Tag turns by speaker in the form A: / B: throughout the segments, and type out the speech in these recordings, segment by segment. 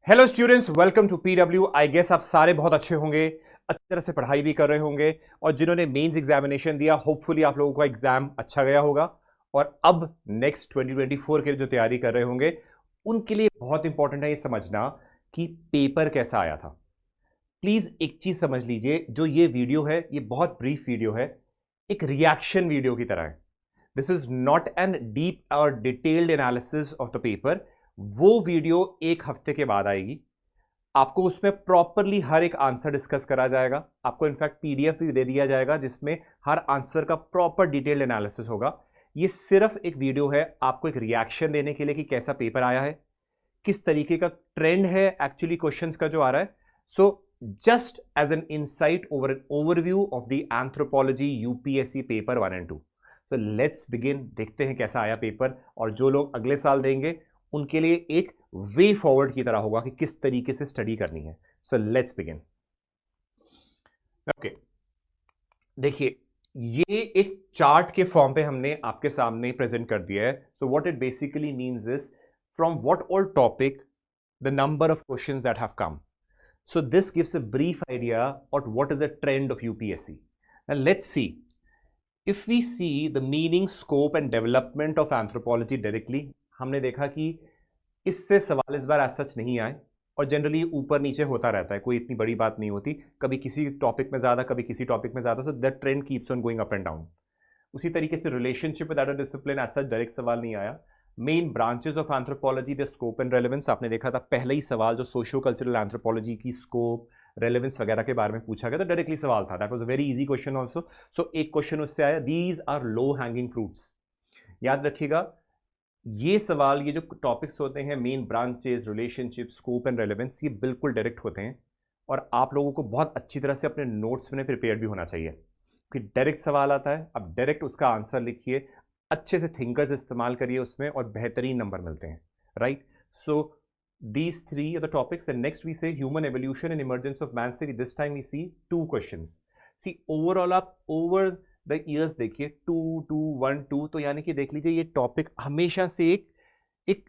A: Hello students, welcome to PW. I guess आप सारे बहुत अच्छे होंगे, अच्छी तरह से पढ़ाई भी कर रहे होंगे और जिन्होंने मेंस एग्जामिनेशन दिया होपफुली आप लोगों का एग्जाम अच्छा गया होगा। और अब नेक्स्ट 2024 के लिए जो तैयारी कर रहे होंगे उनके लिए बहुत इंपॉर्टेंट है ये समझना कि पेपर कैसा आया था। प्लीज एक चीज समझ लीजिए, जो ये वीडियो है ये बहुत ब्रीफ वीडियो है, एक रिएक्शन वीडियो की तरह है। This is not an deep or detailed analysis of the paper. वो वीडियो एक हफ्ते के बाद आएगी। आपको उसमें प्रॉपरली हर एक आंसर डिस्कस करा जाएगा। आपको इनफैक्ट पीडीएफ भी दे दिया जाएगा जिसमें हर आंसर का प्रॉपर डिटेल्ड एनालिसिस होगा। ये सिर्फ एक वीडियो है आपको एक रिएक्शन देने के लिए कि कैसा पेपर आया है, किस तरीके का ट्रेंड है एक्चुअली क्वेश्चंस का जो आ रहा है। So just as an insight over an overview of the anthropology UPSC paper 1 and 2। So let's begin, देखते हैं कैसा आया पेपर और जो लोग अगले साल देंगे उनके लिए एक वे फॉरवर्ड की तरह होगा कि किस तरीके से स्टडी करनी है। सो लेट्स बिगिन। ओके, देखिए ये एक चार्ट के फॉर्म पे हमने आपके सामने प्रेजेंट कर दिया है। So what it basically means is from what all topic the number of questions that have come. So this gives a brief idea of what is a trend of UPSC. Now let's see. If we see the meaning, scope and development of anthropology directly, हमने देखा कि इससे सवाल इस बार as such नहीं आए और generally ऊपर नीचे होता रहता है, कोई इतनी बड़ी बात नहीं होती। कभी किसी टॉपिक में ज़्यादा, कभी किसी टॉपिक में ज़्यादा। So that trend keeps on going up and down. उसी तरीके से relationship with other discipline as such direct सवाल नहीं आया। Main branches of anthropology, the scope and relevance, आपने देखा था पहले ही सवाल जो सोशियो कल्चरल एंथ्रोपोलॉजी की स्कोप रेलेवेंस वगैरह के बारे में पूछा गया, तो डायरेक्टली सवाल था। That was a very easy question also. So एक क्वेश्चन उससे आया, these are low hanging fruits. याद रखिएगा, ये सवाल, ये जो टॉपिक्स होते हैं main branches, relationship, scope and relevance, ये बिल्कुल डायरेक्ट होते हैं और आप लोगों को बहुत अच्छी तरह से अपने नोट्स में प्रिपेयर भी होना चाहिए कि डायरेक्ट सवाल आता है, अब डायरेक्ट उसका आंसर लिखिए, अच्छे से थिंकर्स इस्तेमाल करिए उसमें और बेहतरीन नंबर मिलते हैं, right. So these three are the topics, and next we say human evolution and emergence of man theory. This time we see two questions. See overall आप over the years देखिए 2 2 1 2, तो यानी कि देख लीजिए ये टॉपिक हमेशा से एक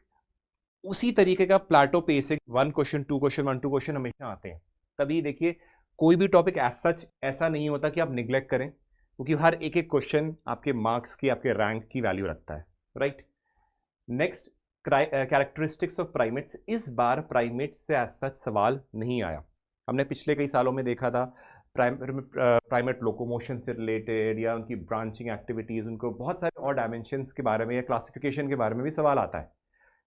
A: उसी तरीके का प्लाटो पेस है। 1 क्वेश्चन 2 क्वेश्चन 1 2 क्वेश्चन हमेशा आते हैं। कभी देखिए कोई भी टॉपिक एज सच ऐसा नहीं होता कि आप निग्लेक्ट करें, क्योंकि हर एक एक क्वेश्चन आपके मार्क्स की, आपके रैंक की वैल्यू रखता है, right. Next, characteristics of primates. इस बार प्राइमेट्स से एज सच सवाल नहीं आया। हमने पिछले कई सालों में देखा था प्राइमेट लोकोमोशन से रिलेटेड या उनकी ब्रांचिंग एक्टिविटीज़, उनको बहुत सारे और डायमेंशंस के बारे में या क्लासिफिकेशन के बारे में भी सवाल आता है।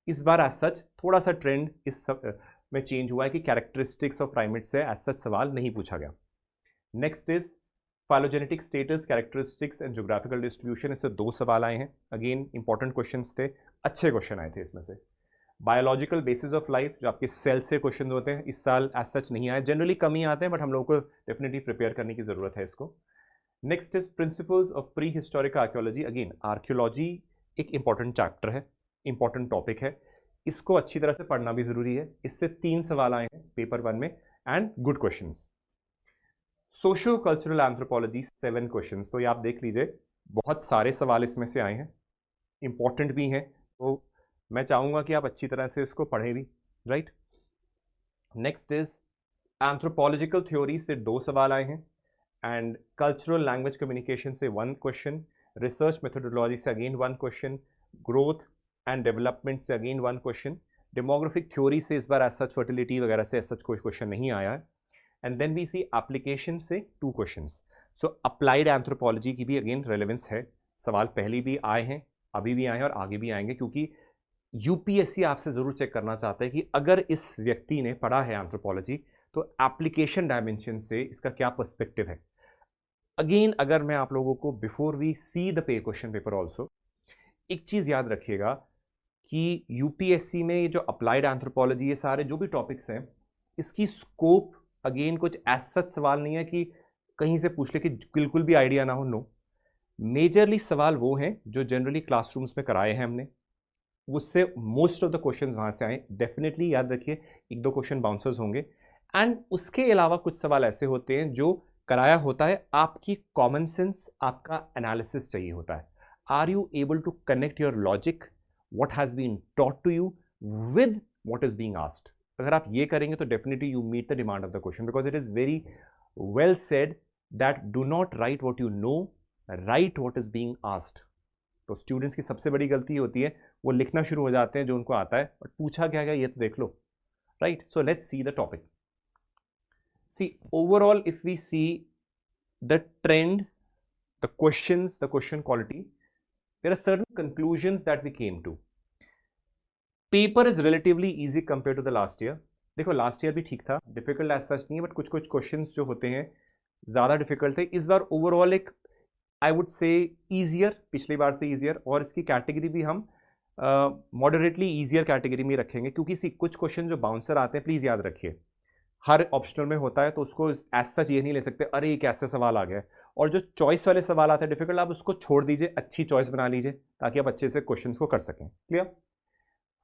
A: इस बार एज सच थोड़ा सा ट्रेंड इस में चेंज हुआ है कि कैरेक्टरिस्टिक्स ऑफ प्राइमेट्स से एज सच सवाल नहीं पूछा गया। Next is phylogenetic status, characteristics and geographical distribution. इससे 2 सवाल आए हैं। अगेन इंपॉर्टेंट क्वेश्चंस थे, अच्छे क्वेश्चन आए थे इसमें से। बायोलॉजिकल बेसिस ऑफ लाइफ, जो आपके सेल से क्वेश्चन होते हैं, इस साल एज सच नहीं आए। जनरली कम ही आते हैं, बट हम लोगों को डेफिनेटली प्रिपेयर करने की ज़रूरत है इसको। Next is principles of pre historic archaeology. Again archaeology एक इंपॉर्टेंट चैप्टर है, इंपॉर्टेंट टॉपिक है, इसको अच्छी तरह से पढ़ना भी ज़रूरी है। इससे 3 सवाल आए हैं पेपर 1 में and good questions. Socio cultural anthropology 7 questions, तो ये आप देख लीजिए बहुत सारे सवाल इसमें से आए हैं, इंपॉर्टेंट भी हैं, तो मैं चाहूँगा कि आप अच्छी तरह से इसको पढ़ें भी, right. Next is anthropological theory से 2 सवाल आए हैं एंड कल्चरल लैंग्वेज कम्युनिकेशन से 1 क्वेश्चन, रिसर्च मेथोडोलॉजी से again 1 question, growth and development से अगेन 1 क्वेश्चन, डेमोग्राफिक थ्योरी से इस बार एज सच, फर्टिलिटी वगैरह से एज सच कोई क्वेश्चन नहीं आया है। And then we see application से 2 क्वेश्चंस। सो अप्लाइड एंथ्रोपोलॉजी की भी अगेन रेलेवेंस है, सवाल पहले भी आए हैं, अभी भी आए हैं और आगे भी आएंगे, क्योंकि यूपीएससी आपसे जरूर चेक करना चाहता है कि अगर इस व्यक्ति ने पढ़ा है एंथ्रोपोलॉजी तो एप्लीकेशन डायमेंशन से इसका क्या पर्सपेक्टिव है। अगेन अगर मैं आप लोगों को before we see the question paper also एक चीज याद रखिएगा कि यूपीएससी में ये जो अप्लाइड एंथ्रोपोलॉजी, ये सारे जो भी टॉपिक्स हैं, इसकी स्कोप अगेन कुछ एज सच सवाल नहीं है कि कहीं से पूछ ले कि बिल्कुल भी आइडिया ना हो। नो, मेजरली सवाल वो हैं जो जनरली क्लासरूम्स में कराए हैं हमने, उससे मोस्ट ऑफ द क्वेश्चंस वहां से आए। डेफिनेटली याद रखिए 1-2 क्वेश्चन बाउंसर्स होंगे एंड उसके अलावा कुछ सवाल ऐसे होते हैं जो कराया होता है, आपकी कॉमन सेंस, आपका एनालिसिस चाहिए होता है। Are you able to connect your logic, what has been taught to you with what is being asked, अगर आप ये करेंगे तो definitely you meet the demand of the question, because it is very well said that do not write what you know, write what is being asked. तो students की सबसे बड़ी गलती होती है वो लिखना शुरू हो जाते हैं जो उनको आता है, बट पूछा क्या गया ये तो देख लो, right. So let's see the topic. See overall if we see the trend, the questions, the question quality, there are certain conclusions that we came to. Paper is relatively easy compared to the last year. देखो last year भी ठीक था, difficult as such नहीं है, but कुछ कुछ questions जो होते हैं ज़्यादा डिफिकल्ट थे। इस बार ओवरऑल एक आई वुड से ईजियर, पिछली बार से ईजियर, और इसकी कैटेगरी भी हम मॉडरेटली ईजियर कैटेगरी में रखेंगे, क्योंकि सी कुछ क्वेश्चन जो बाउंसर आते हैं, प्लीज़ याद रखिए, हर ऑप्शनल में होता है, तो उसको एज सच ये नहीं ले सकते अरे एक ऐसा सवाल आ गया। और जो चॉइस वाले सवाल आते हैं डिफिकल्ट, आप उसको छोड़ दीजिए, अच्छी चॉइस बना लीजिए ताकि आप अच्छे से क्वेश्चंस को कर सकें। Clear?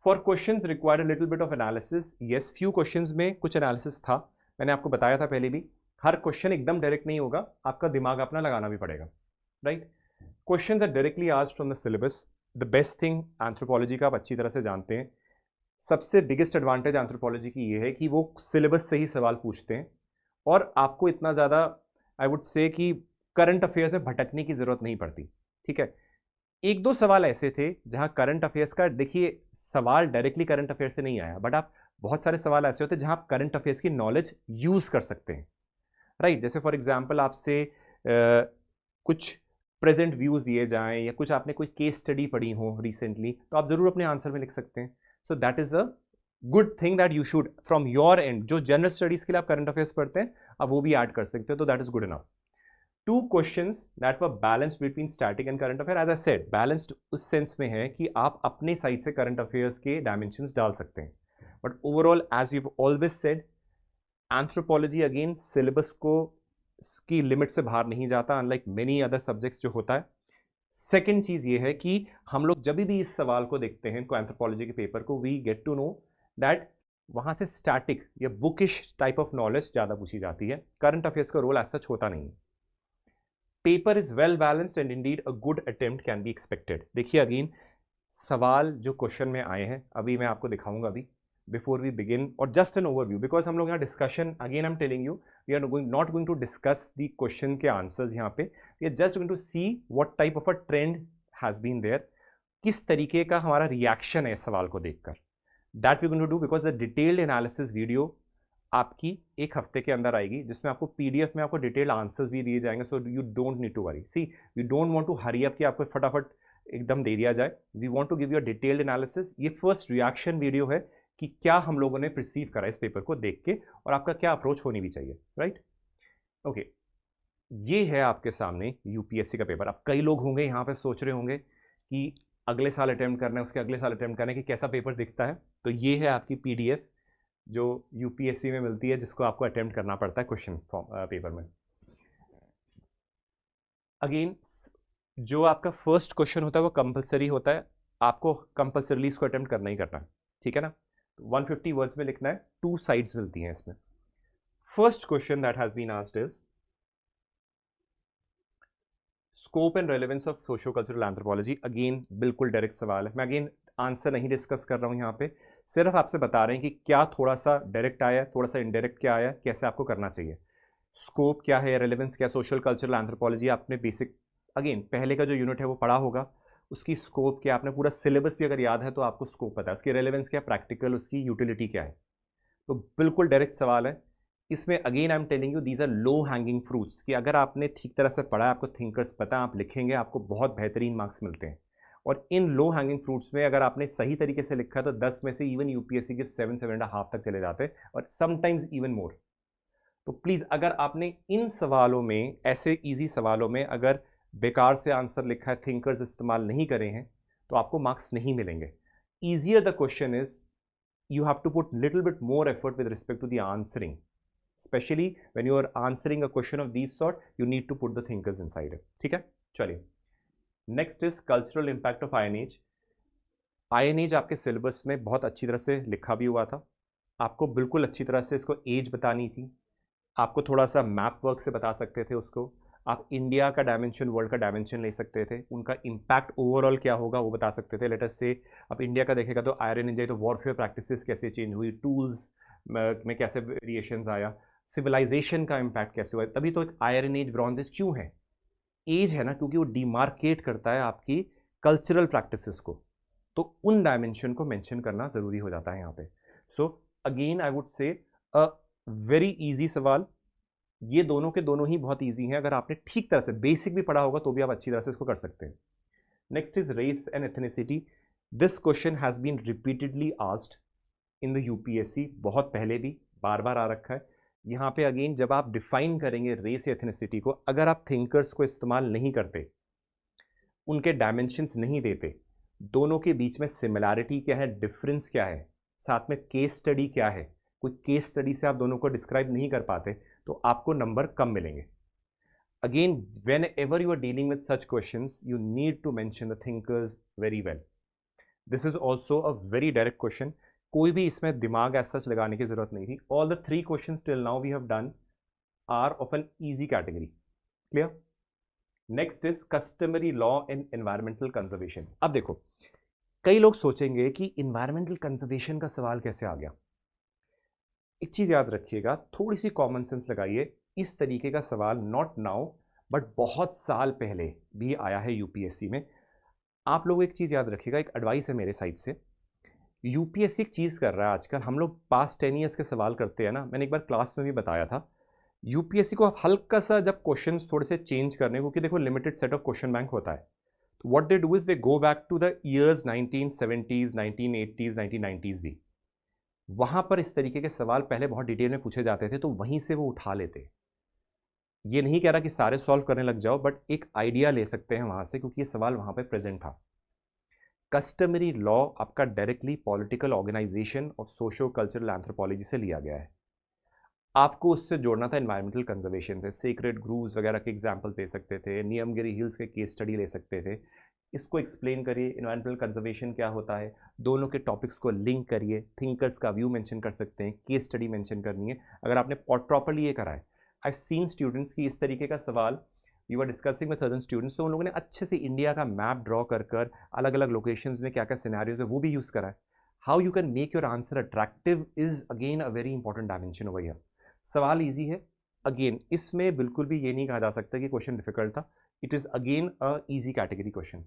A: For questions required a little bit of analysis, yes few questions में कुछ एनालिसिस था, मैंने आपको बताया था पहले भी, हर क्वेश्चन एकदम डायरेक्ट नहीं होगा, आपका दिमाग अपना लगाना भी पड़ेगा, right. Questions are directly asked from the syllabus. The best thing anthropology का आप अच्छी तरह से जानते हैं, सबसे बिगेस्ट एडवांटेज एंथ्रोपोलॉजी की ये है कि वो सिलेबस से ही सवाल पूछते हैं, और आपको इतना ज़्यादा आई वुड से कि करंट अफेयर्स में भटकने की ज़रूरत नहीं पड़ती, ठीक है। एक दो सवाल ऐसे थे जहां करंट अफेयर्स का, देखिए सवाल डायरेक्टली करंट अफेयर से नहीं आया, बट आप बहुत सारे सवाल ऐसे होते हैं जहां आप करंट अफेयर्स की नॉलेज यूज़ कर सकते हैं, राइट। जैसे फॉर एग्जाम्पल आपसे कुछ प्रेजेंट व्यूज़ दिए जाएं या कुछ आपने कोई केस स्टडी पढ़ी हो रिसेंटली, तो आप ज़रूर अपने आंसर में लिख सकते हैं। So that is a good thing that you should from your and, जो जनरल स्टडीज़ के लिए आप करंट अफेयर्स पढ़ते हैं आप वो भी ऐड कर सकते हो, तो that is good enough. Two questions that were balanced between static and current affair, as I said balanced उस सेंस में है कि आप अपने साइड से करंट अफेयर्स के डायमेंशंस डाल सकते हैं, but overall as you always said, anthropology again syllabus को की लिमिट से बाहर नहीं जाता, अनलाइक मेनी अदर सब्जेक्ट्स जो होता है। सेकेंड चीज ये है कि हम लोग जब भी इस सवाल को देखते हैं, एंथ्रोपोलॉजी के पेपर को, we get to know that वहां से स्टैटिक या बुकिश टाइप ऑफ नॉलेज ज्यादा पूछी जाती है, करंट अफेयर्स का रोल ऐसा होता नहीं है। Paper is well balanced and indeed a good attempt can be expected. देखिए अगेन सवाल जो क्वेश्चन में आए हैं अभी मैं आपको दिखाऊंगा अभी, बिफोर वी बिगिन, और जस्ट एन ओवरव्यू, बिकॉज हम लोग यहाँ discussion, again I am telling you, we are not going to discuss the question के आंसर्स यहाँ पे, we are just going to see what type of a trend has been there, किस तरीके का हमारा रिएक्शन है इस सवाल को देखकर, that we going to do, because the detailed analysis video आपकी एक हफ्ते के अंदर आएगी, जिसमें आपको पीडीएफ में आपको डिटेल्ड आंसर्स भी दिए जाएंगे, so you don't need to worry. See we don't want to hurry up कि आपको फटाफट एकदम दे दिया जाए, we want to give you a detailed analysis. ये फर्स्ट रिएक्शन वीडियो है कि क्या हम लोगों ने रिसीव करा इस पेपर को देख के, और आपका क्या अप्रोच होनी भी चाहिए, राइट। ओके, ये है आपके सामने यूपीएससी का पेपर। अब कई लोग होंगे यहाँ पे सोच रहे होंगे कि अगले साल अटेम्प्ट करना है, उसके अगले साल अटेम्प्ट करना है, कि कैसा पेपर दिखता है। तो ये है आपकी पीडीएफ जो यूपीएससी में मिलती है, जिसको आपको अटेम्प्ट करना पड़ता है क्वेश्चन पेपर में। अगेन जो आपका फर्स्ट क्वेश्चन होता है वो कंपलसरी होता है, आपको कंपलसरीली इसको अटेम्प्ट करना ही करना है, ठीक है ना। 150 वर्ड्स में लिखना है, 2 साइड्स मिलती हैं इसमें। First question that has been asked is scope and relevance of socio cultural anthropology. Again बिल्कुल डायरेक्ट सवाल है, मैं अगेन आंसर नहीं डिस्कस कर रहा हूं यहाँ पे, सिर्फ आपसे बता रहे हैं कि क्या थोड़ा सा डायरेक्ट आया, थोड़ा सा इनडायरेक्ट क्या आया, कैसे आपको करना चाहिए। स्कोप क्या है, रेलेवेंस क्या, सोशल कल्चरल एंथ्रोपोलॉजी आपने बेसिक, अगेन पहले का जो यूनिट है वो पढ़ा होगा, उसकी स्कोप क्या, आपने पूरा सिलेबस भी अगर याद है तो आपको स्कोप पता है, उसकी रेलेवेंस क्या, प्रैक्टिकल उसकी यूटिलिटी क्या है। तो बिल्कुल डायरेक्ट सवाल है इसमें। Again I am telling you these are low hanging fruits, कि अगर आपने ठीक तरह से पढ़ा है, आपको थिंकर्स पता है, आप लिखेंगे, आपको बहुत बेहतरीन मार्क्स मिलते हैं। और इन लो हैंगिंग फ्रूट्स में अगर आपने सही तरीके से लिखा है तो 10 में से इवन यूपीएससी के 7.5 तक चले जाते हैं, और समटाइम्स इवन मोर। तो प्लीज़ अगर आपने इन सवालों में, ऐसे इजी सवालों में अगर बेकार से आंसर लिखा है, थिंकर्स इस्तेमाल नहीं करे हैं, तो आपको मार्क्स नहीं मिलेंगे। Easier the question is, you have to put little bit more effort with respect to the answering, especially when you are answering a question of these sort, you need to put the thinkers inside it, ठीक है। चलिए next is cultural impact of iron age. Iron age आपके syllabus में बहुत अच्छी तरह से लिखा भी हुआ था, आपको बिल्कुल अच्छी तरह से इसको एज बतानी थी, आपको थोड़ा सा मैप वर्क से बता सकते थे उसको, आप इंडिया का डायमेंशन, वर्ल्ड का डायमेंशन ले सकते थे, उनका इम्पैक्ट ओवरऑल क्या होगा वो बता सकते थे। लेट अस से आप इंडिया का देखेगा तो आयरन इंडिया, तो वॉरफेयर प्रैक्टिसेस कैसे चेंज हुई, टूल्स में कैसे वेरिएशंस आया, सिविलाइजेशन का इम्पैक्ट कैसे हुआ, तभी तो एक आयरन एज ब्रॉन्ज एज क्यों है, एज है ना, क्योंकि वो डिमार्केट करता है आपकी कल्चरल प्रैक्टिसेस को, तो उन डायमेंशन को मेंशन करना जरूरी हो जाता है यहाँ पे। सो अगेन आई वुड से अ वेरी इजी सवाल, ये दोनों के दोनों ही बहुत इजी हैं, अगर आपने ठीक तरह से बेसिक भी पढ़ा होगा तो भी आप अच्छी तरह से इसको कर सकते हैं। Next is race and ethnicity. This question has been repeatedly asked in the UPSC, बहुत पहले भी बार बार आ रखा है। यहाँ पे अगेन जब आप डिफाइन करेंगे रेस या एथनिसिटी को, अगर आप थिंकर्स को इस्तेमाल नहीं करते, उनके डायमेंशंस नहीं देते, दोनों के बीच में सिमिलैरिटी क्या है, डिफरेंस क्या है, साथ में केस स्टडी क्या है, कोई केस स्टडी से आप दोनों को डिस्क्राइब नहीं कर पाते, तो आपको नंबर कम मिलेंगे। Again whenever you are dealing with such questions, you need to mention the thinkers very well. This is also a very direct question, कोई भी इसमें दिमाग ऐसा सच लगाने की जरूरत नहीं थी। All the three questions till now we have done are of an easy category. Clear? Next is customary law in environmental conservation. अब देखो, कई लोग सोचेंगे कि इन्वायरमेंटल कंजर्वेशन का सवाल कैसे आ गया। एक चीज याद रखिएगा, थोड़ी सी कॉमन सेंस लगाइए, इस तरीके का सवाल नॉट नाउ बट बहुत साल पहले भी आया है यूपीएससी में। आप लोग एक चीज याद रखिएगा, एक एडवाइस है मेरे साइड से, यूपीएससी एक चीज कर रहा है आजकल, हम लोग पास्ट 10 ईयर्स के सवाल करते हैं ना, मैंने एक बार क्लास में भी बताया था, यूपीएससी को हल्का सा जब क्वेश्चंस थोड़े से चेंज करने, क्योंकि देखो limited set of question bank होता है, तो what they do is they go back to the years 1970s 1980s 1990s भी, वहां पर इस तरीके के सवाल पहले बहुत डिटेल में पूछे जाते थे, तो वहीं से वो उठा लेते। ये नहीं कह रहा कि सारे सॉल्व करने लग जाओ, बट एक आइडिया ले सकते हैं वहां से, क्योंकि ये सवाल वहां पे प्रेजेंट था। कस्टमरी लॉ आपका डायरेक्टली पॉलिटिकल ऑर्गेनाइजेशन और सोशो कल्चरल एंथ्रोपोलॉजी से लिया गया है, आपको उससे जोड़ना था एनवायरमेंटल कंजर्वेशन से, सीक्रेट ग्रूव्स वगैरह के एग्जाम्पल दे सकते थे, नियमगिरी हिल्स के केस स्टडी ले सकते थे, इसको एक्सप्लेन करिए एनवायरमेंटल कंजर्वेशन क्या होता है, दोनों के टॉपिक्स को लिंक करिए, थिंकर्स का व्यू मेंशन कर सकते हैं, केस स्टडी मेंशन करनी है, अगर आपने प्रॉपरली ये करा है। आई सीन स्टूडेंट्स की इस तरीके का सवाल you are discussing with certain students, तो उन लोगों ने अच्छे से इंडिया का मैप ड्रॉ कर कर अलग अलग लोकेशंस में क्या क्या सिनेरियोज है वो भी यूज़ करा है। How you can make your answer attractive is again a very important dimension over here. सवाल इजी है, अगेन इसमें बिल्कुल भी ये नहीं कहा जा सकता कि क्वेश्चन डिफिकल्ट था, it is again a easy category question.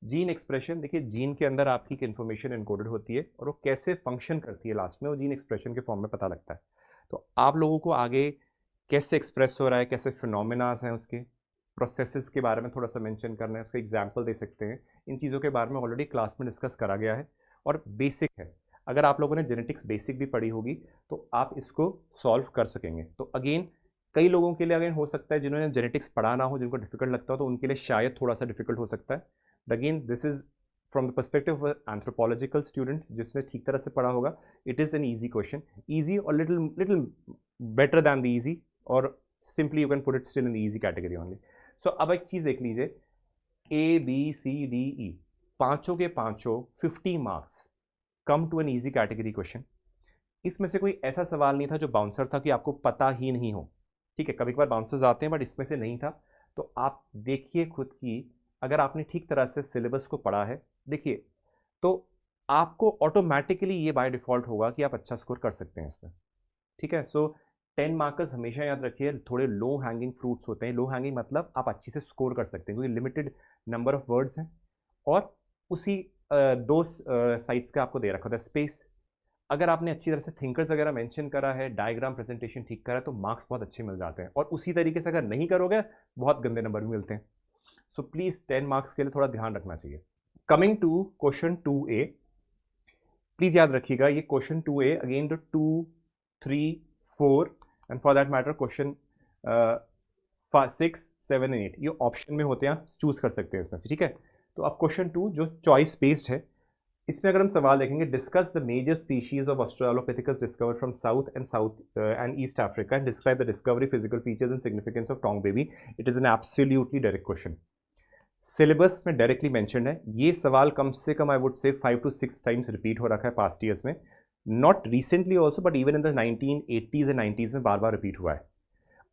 A: Gene expression, देखिए जीन के अंदर आपकी इन्फॉर्मेशन एनकोडेड होती है और वो कैसे फंक्शन करती है लास्ट में, वो जीन एक्सप्रेशन के फॉर्म में पता लगता है। तो आप लोगों को आगे कैसे एक्सप्रेस हो रहा है, कैसे फिनोमिनास हैं उसके, प्रोसेसेस के बारे में थोड़ा सा मेंशन करना है, उसका एग्जाम्पल दे सकते हैं, इन चीज़ों के बारे में ऑलरेडी क्लास में डिस्कस करा गया है और बेसिक है। अगर आप लोगों ने जेनेटिक्स बेसिक भी पढ़ी होगी तो आप इसको सॉल्व कर सकेंगे। तो अगेन कई लोगों के लिए अगेन हो सकता है जिन्होंने जेनेटिक्स पढ़ा ना हो, जिनको डिफिकल्ट लगता हो, तो उनके लिए शायद थोड़ा सा डिफिकल्ट हो सकता है। Again this is from the perspective of anthropological student जिसने ठीक तरह से पढ़ा होगा, it is an easy question, easy or little little better than the easy, or simply you can put it still in the easy category only. So अब एक चीज़ देख लीजिए, ABCDE पांचों के पांचों 50 marks come to an easy category question. इसमें से कोई ऐसा सवाल नहीं था जो बाउंसर था कि आपको पता ही नहीं हो, ठीक है, कभी कभार बाउंसर्स आते हैं बट इसमें से नहीं था। तो आप देखिए खुद की, अगर आपने ठीक तरह से सिलेबस को पढ़ा है, देखिए, तो आपको ऑटोमेटिकली ये बाय डिफॉल्ट होगा कि आप अच्छा स्कोर कर सकते हैं इसमें, ठीक है। सो 10 मार्कर्स हमेशा याद रखिए थोड़े लो हैंगिंग फ्रूट्स होते हैं, लो हैंगिंग मतलब आप अच्छी से स्कोर कर सकते हैं क्योंकि लिमिटेड नंबर ऑफ वर्ड्स हैं और उसी दो साइड्स का आपको दे रखा होता है स्पेस। अगर आपने अच्छी तरह से थिंकर्स वगैरह मेंशन करा है, डायग्राम प्रेजेंटेशन ठीक करा है, तो मार्क्स बहुत अच्छे मिल जाते हैं, और उसी तरीके से अगर नहीं करोगे बहुत गंदे नंबर भी मिलते हैं। सो प्लीज 10 मार्क्स के लिए थोड़ा ध्यान रखना चाहिए। Coming to question 2A, please याद रखिएगा ये question 2A again 2, 3, 4 and for that matter question 6, 7 and 8 ये ऑप्शन में होते हैं, चूज कर सकते हैं इसमें से, ठीक है। तो अब क्वेश्चन 2 जो चॉइस बेस्ड है, इसमें अगर हम सवाल देखेंगे, discuss the major species of Australopithecus discovered from South and East Africa and describe the discovery, physical features and significance of Taung baby. It is an absolutely direct question, syllabus में directly mentioned है। ये सवाल कम से कम आई would से 5 to 6 times repeat हो रखा है past years में, not recently also but even in the 1980s and 90s में बार बार रिपीट हुआ है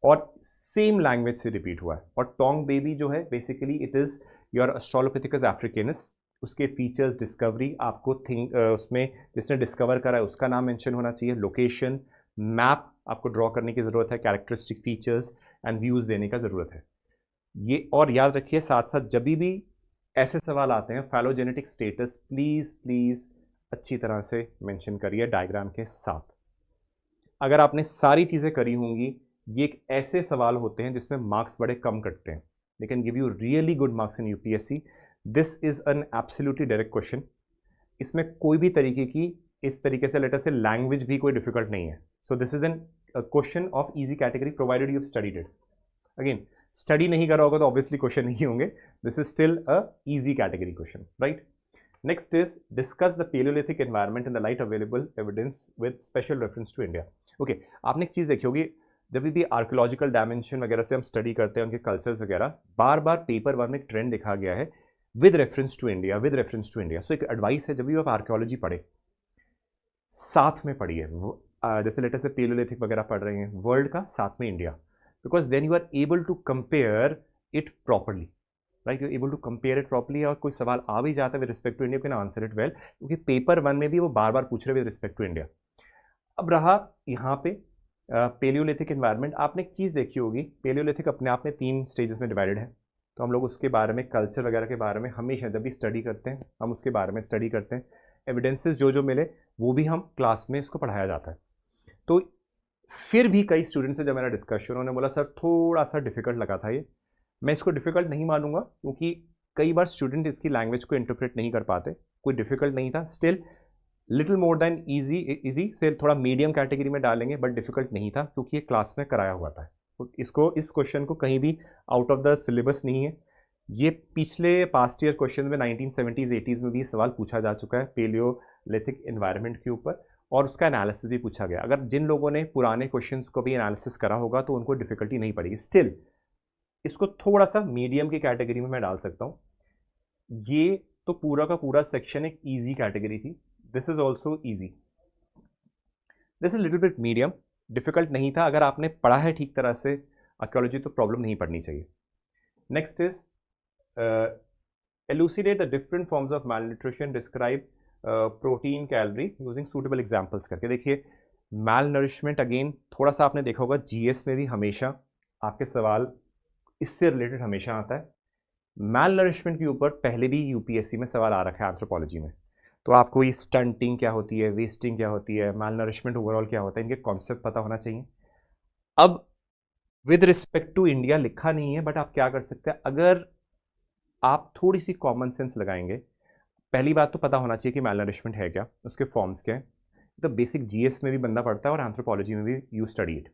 A: और सेम लैंग्वेज से रिपीट हुआ है। और टोंग बेबी जो है basically it is your Australopithecus africanus, उसके फीचर्स, डिस्कवरी, आपको उसमें जिसने डिस्कवर करा है उसका नाम मेंशन होना चाहिए, लोकेशन, मैप आपको ड्रॉ करने की ज़रूरत है, कैरेक्टरिस्टिक फीचर्स एंड व्यूज़ देने का ज़रूरत है ये। और याद रखिए साथ साथ जब भी ऐसे सवाल आते हैं फाइलोजेनेटिक स्टेटस प्लीज़ प्लीज़ अच्छी तरह से मेंशन करिए डायग्राम के साथ। अगर आपने सारी चीज़ें करी होंगी, ये एक ऐसे सवाल होते हैं जिसमें मार्क्स बड़े कम कटते हैं, they can give you really good marks in UPSC. This is N absolutely direct question. इसमें कोई भी तरीके की इस तरीके से लेटर से लैंग्वेज भी कोई डिफिकल्ट नहीं है। So this is an question of easy category provided you have studied it. Again study नहीं करा होगा तो ऑब्वियसली क्वेश्चन नहीं होंगे, this is still a easy category question, right. Next is discuss the paleolithic environment in the light available evidence with special reference to India. Okay, आपने एक चीज़ देखी होगी, जब भी आर्कोलॉजिकल डायमेंशन वगैरह से हम स्टडी करते हैं उनके कल्चर्स वगैरह, बार बार पेपर वन में एक ट्रेंड देखा गया है with reference to India, with reference to India. So एक एडवाइस है, जब भी आप आर्कोलॉजी पढ़े साथ में पढ़िए, जैसे लेटर से पेलियोलिथिक वगैरह पढ़ रहे हैं, वर्ल्ड का साथ में India, because then you are able to compare it properly, right, you are able to compare it properly. और कोई सवाल आ भी जाता है with respect to India, can answer it well, क्योंकि पेपर वन में भी वो बार बार पूछ रहे विद रिस्पेक्ट टू इंडिया। अब रहा यहाँ पे पेलियोलिथिक एनवायरनमेंट, आपने एक चीज़ देखी होगी, पेलियोलिथिक अपने आप में 3 स्टेजेस में डिवाइडेड है, तो हम लोग उसके बारे में, कल्चर वगैरह के बारे में हमेशा जब भी स्टडी करते हैं हम उसके बारे में स्टडी करते हैं, एविडेंसेस जो जो मिले वो भी हम क्लास में इसको पढ़ाया जाता है। तो फिर भी कई स्टूडेंट्स से जब मेरा डिस्कशन, उन्होंने बोला सर थोड़ा सा डिफिकल्ट लगा था ये। मैं इसको डिफिकल्ट नहीं मानूंगा, क्योंकि कई बार स्टूडेंट इसकी लैंग्वेज को इंटरप्रेट नहीं कर पाते, कोई डिफिकल्ट नहीं था, still little more than easy, easy से थोड़ा मीडियम कैटेगरी में डालेंगे, बट डिफिकल्ट नहीं था क्योंकि ये क्लास में कराया हुआ था। तो इसको, इस क्वेश्चन को कहीं भी आउट ऑफ द सिलेबस नहीं है, ये पिछले पास्ट ईयर क्वेश्चन में 1970s 80s में भी सवाल पूछा जा चुका है पेलियोलिथिक एनवायरनमेंट के ऊपर, और उसका एनालिसिस भी पूछा गया। अगर जिन लोगों ने पुराने क्वेश्चंस को भी एनालिसिस करा होगा तो उनको डिफिकल्टी नहीं पड़ेगी, स्टिल इसको थोड़ा सा मीडियम की कैटेगरी में मैं डाल सकता हूँ। ये तो पूरा का पूरा सेक्शन एक ईजी कैटेगरी थी, this is also easy, this is little bit medium, difficult नहीं था। अगर आपने पढ़ा है ठीक तरह से आर्कियोलॉजी तो प्रॉब्लम नहीं पड़नी चाहिए। Next is elucidate the different forms of malnutrition, describe protein, calorie using suitable examples करके। देखिए malnourishment अगेन थोड़ा सा आपने देखा होगा जीएस में भी हमेशा आपके सवाल इससे रिलेटेड हमेशा आता है। malnourishment के ऊपर पहले भी यूपीएससी में सवाल आ रखा है एंथ्रोपोलॉजी में, तो आपको ये स्टंटिंग क्या होती है, वेस्टिंग क्या होती है, malnourishment ओवरऑल क्या होता है, इनके कॉन्सेप्ट पता होना चाहिए। अब विद रिस्पेक्ट टू इंडिया लिखा नहीं है, बट आप क्या कर सकते हैं, अगर आप थोड़ी सी कॉमन सेंस लगाएंगे, पहली बात तो पता होना चाहिए कि मैलनरिशमेंट है क्या, उसके फॉर्म्स क्या है, तो बेसिक जीएस में भी बंदा पढ़ता है और एंथ्रोपोलॉजी में भी you study it,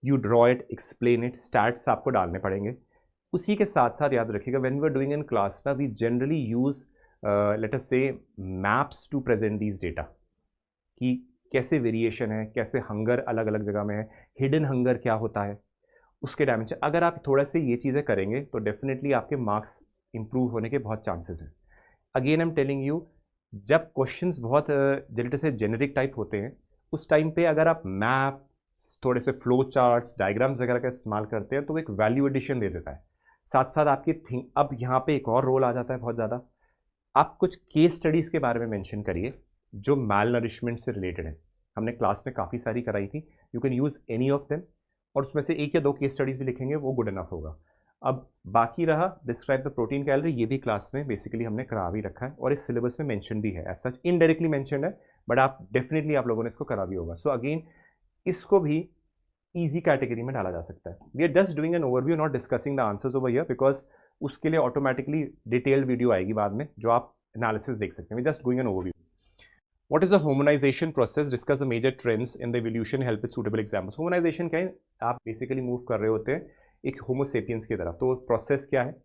A: you draw it, explain it, stats आपको डालने पड़ेंगे। उसी के साथ साथ याद रखिएगा when we are doing in class ना, we generally use let us say maps to present these data, कि कैसे वेरिएशन है, कैसे हंगर अलग अलग जगह में है, हिडन हंगर क्या होता है, उसके डायमेंशन। अगर आप थोड़ा से ये चीज़ें करेंगे तो डेफिनेटली आपके मार्क्स इंप्रूव होने के बहुत चांसेस हैं। Again I am telling you, जब क्वेश्चंस बहुत जल्दी से जेनेरिक टाइप होते हैं, उस टाइम पे अगर आप मैप, थोड़े से फ्लो चार्ट्स, डायग्राम्स वगैरह का इस्तेमाल करते हैं तो वो एक वैल्यू एडिशन दे देता है। साथ साथ आपकी थिंक, अब यहाँ पे एक और रोल आ जाता है बहुत ज़्यादा, आप कुछ केस स्टडीज़ के बारे में मेंशन करिए जो मैल नरिशमेंट से रिलेटेड है। हमने क्लास में काफ़ी सारी कराई थी, you can use any of them, और उसमें से 1 या 2 केस स्टडीज़ भी लिखेंगे, वो गुड इनफ होगा। अब बाकी रहा डिस्क्राइब द प्रोटीन कैलोरी, ये भी क्लास में बेसिकली हमने करा भी रखा है और इस सिलेबस में मेंशन भी है, एज सच इनडायरेक्टली मेंशन है, बट आप डेफिनेटली आप लोगों ने इसको करा भी होगा। सो अगेन इसको भी ईजी कैटेगरी में डाला जा सकता है। We are just doing an overview, not discussing the answers over here, because उसके लिए ऑटोमेटिकली डिटेल्ड वीडियो आएगी बाद में जो आप एनालिसिस देख सकते हैं। We just doing an overview. What is the homogenization process? Discuss the major trends in the evolution. Help with suitable examples. Homogenization क्या है? आप बेसिकली मूव कर रहे होते हैं एक होमोसेपियंस की तरफ। तो प्रोसेस क्या है?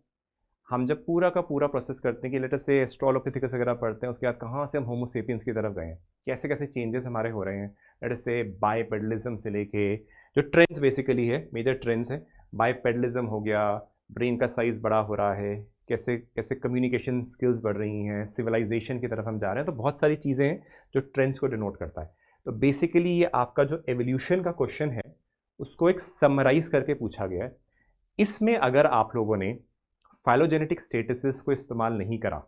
A: हम जब पूरा का पूरा प्रोसेस करते हैं कि लेटर से एस्ट्रोलोपिथिकस वगैरह पढ़ते हैं, उसके बाद कहाँ से हम होमोसेपियंस की तरफ गए हैं, कैसे कैसे चेंजेस हमारे हो रहे हैं, लेटर से बाइपेडलिज्म से लेके जो ट्रेंड्स बेसिकली है, मेजर ट्रेंड्स हैं, बाइपेडलिज्म हो गया, ब्रेन का साइज़ बड़ा हो रहा है, कैसे कैसे कम्युनिकेशन स्किल्स बढ़ रही हैं, सिविलाइजेशन की तरफ हम जा रहे हैं, तो बहुत सारी चीज़ें हैं जो ट्रेंड्स को डिनोट करता है। तो बेसिकली ये आपका जो एवोल्यूशन का क्वेश्चन है उसको एक समराइज करके पूछा गया है। इसमें अगर आप लोगों ने फाइलोजेनेटिक स्टेटसेस को इस्तेमाल नहीं करा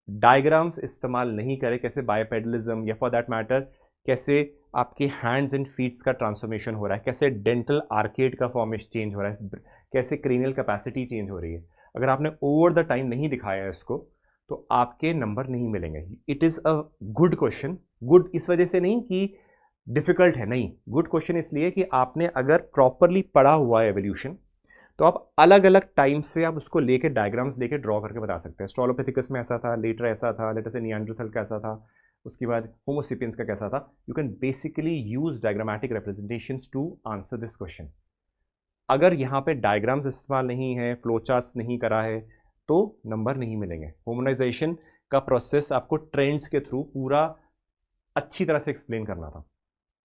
A: डायग्राम्स इस्तेमाल नहीं करें, कैसे बायोपेडलिज्म या फॉर दैट मैटर कैसे आपके हैंड्स एंड फीट्स का ट्रांसफॉर्मेशन हो रहा है, कैसे डेंटल आर्केड का फॉर्मेशन चेंज हो रहा है, कैसे क्रेनियल कैपेसिटी चेंज हो रही है, अगर आपने ओवर द टाइम नहीं दिखाया है इसको तो आपके नंबर नहीं मिलेंगे। It is a good question, good इस वजह से नहीं कि डिफिकल्ट है, नहीं, गुड क्वेश्चन इसलिए कि आपने अगर प्रॉपरली पढ़ा हुआ है एवोल्यूशन तो आप अलग अलग टाइम से आप उसको लेके डायग्राम्स लेके ड्रॉ करके बता सकते हैं। स्ट्रोलोपिथिकस में ऐसा था, लेटर ऐसा था, लेटर से निएंडरथल का ऐसा था, उसके बाद होमोसिपियंस का कैसा था। You can basically use diagrammatic representations to answer this question. अगर यहाँ पे डायग्राम्स इस्तेमाल नहीं है, फ्लो चार्ट्स नहीं करा है तो नंबर नहीं मिलेंगे। होमोनाइजेशन का प्रोसेस आपको ट्रेंड्स के थ्रू पूरा अच्छी तरह से एक्सप्लेन करना था।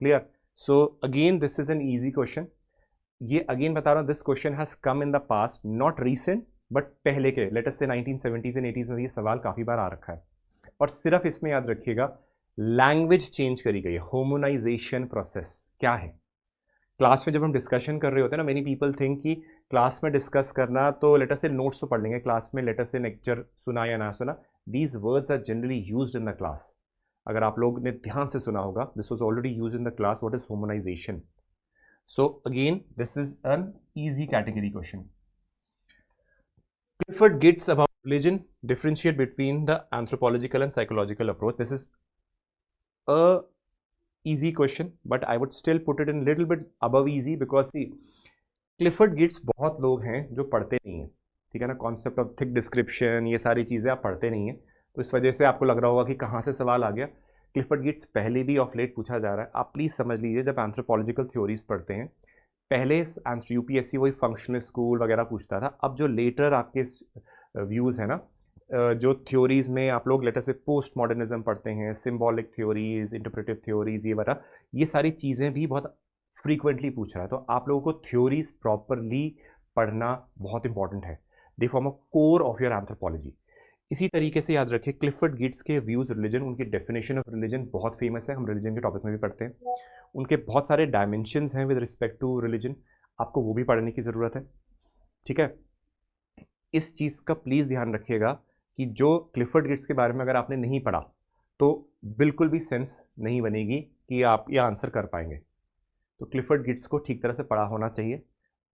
A: Clear? So again this is N easy question. ये अगेन बता रहा हूं, this question has come in the past, not recent, but पहले के लेट अस से 1970s एंड 80s में ये सवाल काफी बार आ रखा है। और सिर्फ इसमें याद रखिएगा लैंग्वेज चेंज करी गई है। होमोनाइजेशन प्रोसेस क्या है? क्लास में जब हम डिस्कशन कर रहे होते हैं ना, मेनी पीपल थिंक कि क्लास में डिस्कस करना तो लेटर से नोट्स तो पढ़ लेंगे, क्लास में लेटर से लेक्चर सुना या ना सुना, these words are generally used in the class. अगर आप लोग ने ध्यान से सुना होगा, this was already used in the class, what is hominization. So again, this is an easy category question. Clifford Geertz about religion, differentiate between the anthropological and psychological approach. This is a easy question, but I would still put it in a little bit above easy because see, Clifford Geertz बहुत लोग हैं जो पढ़ते नहीं हैं, ठीक है ना। कॉन्सेप्ट ऑफ थिक डिस्क्रिप्शन, ये सारी चीज़ें आप पढ़ते नहीं हैं, तो इस वजह से आपको लग रहा होगा कि कहाँ से सवाल आ गया। क्लिफर्ड गिट्स पहले भी ऑफ लेट पूछा जा रहा है। आप प्लीज़ समझ लीजिए, जब एंथ्रोपोलॉजिकल थ्योरीज पढ़ते हैं, पहले यूपीएससी वही फंक्शनल स्कूल वगैरह पूछता था। अब जो लेटर आपके व्यूज़ है ना, जो थ्योरीज में आप लोग लेटर से पोस्ट मॉडर्निज्म पढ़ते हैं, सिम्बॉलिक थ्योरीज, इंटरप्रेटिव थ्योरीज, ये वगैरह, ये सारी चीज़ें भी बहुत फ्रीक्वेंटली पूछ रहा है। तो आप लोगों को थ्योरीज प्रॉपरली पढ़ना बहुत इंपॉर्टेंट है। They form a core of your anthropology. इसी तरीके से याद रखिए, क्लिफर्ड गिट्स के व्यूज रिलीजन, उनकी डेफिनेशन ऑफ रिलीजन बहुत फेमस है, हम रिलीजन के टॉपिक में भी पढ़ते हैं। उनके बहुत सारे डायमेंशंस हैं विद रिस्पेक्ट टू रिलीजन, आपको वो भी पढ़ने की ज़रूरत है, ठीक है। इस चीज़ का प्लीज़ ध्यान रखिएगा कि जो क्लिफर्ड गिट्स के बारे में अगर आपने नहीं पढ़ा तो बिल्कुल भी सेंस नहीं बनेगी कि आप ये आंसर कर पाएंगे। तो क्लिफर्ड गिट्स को ठीक तरह से पढ़ा होना चाहिए,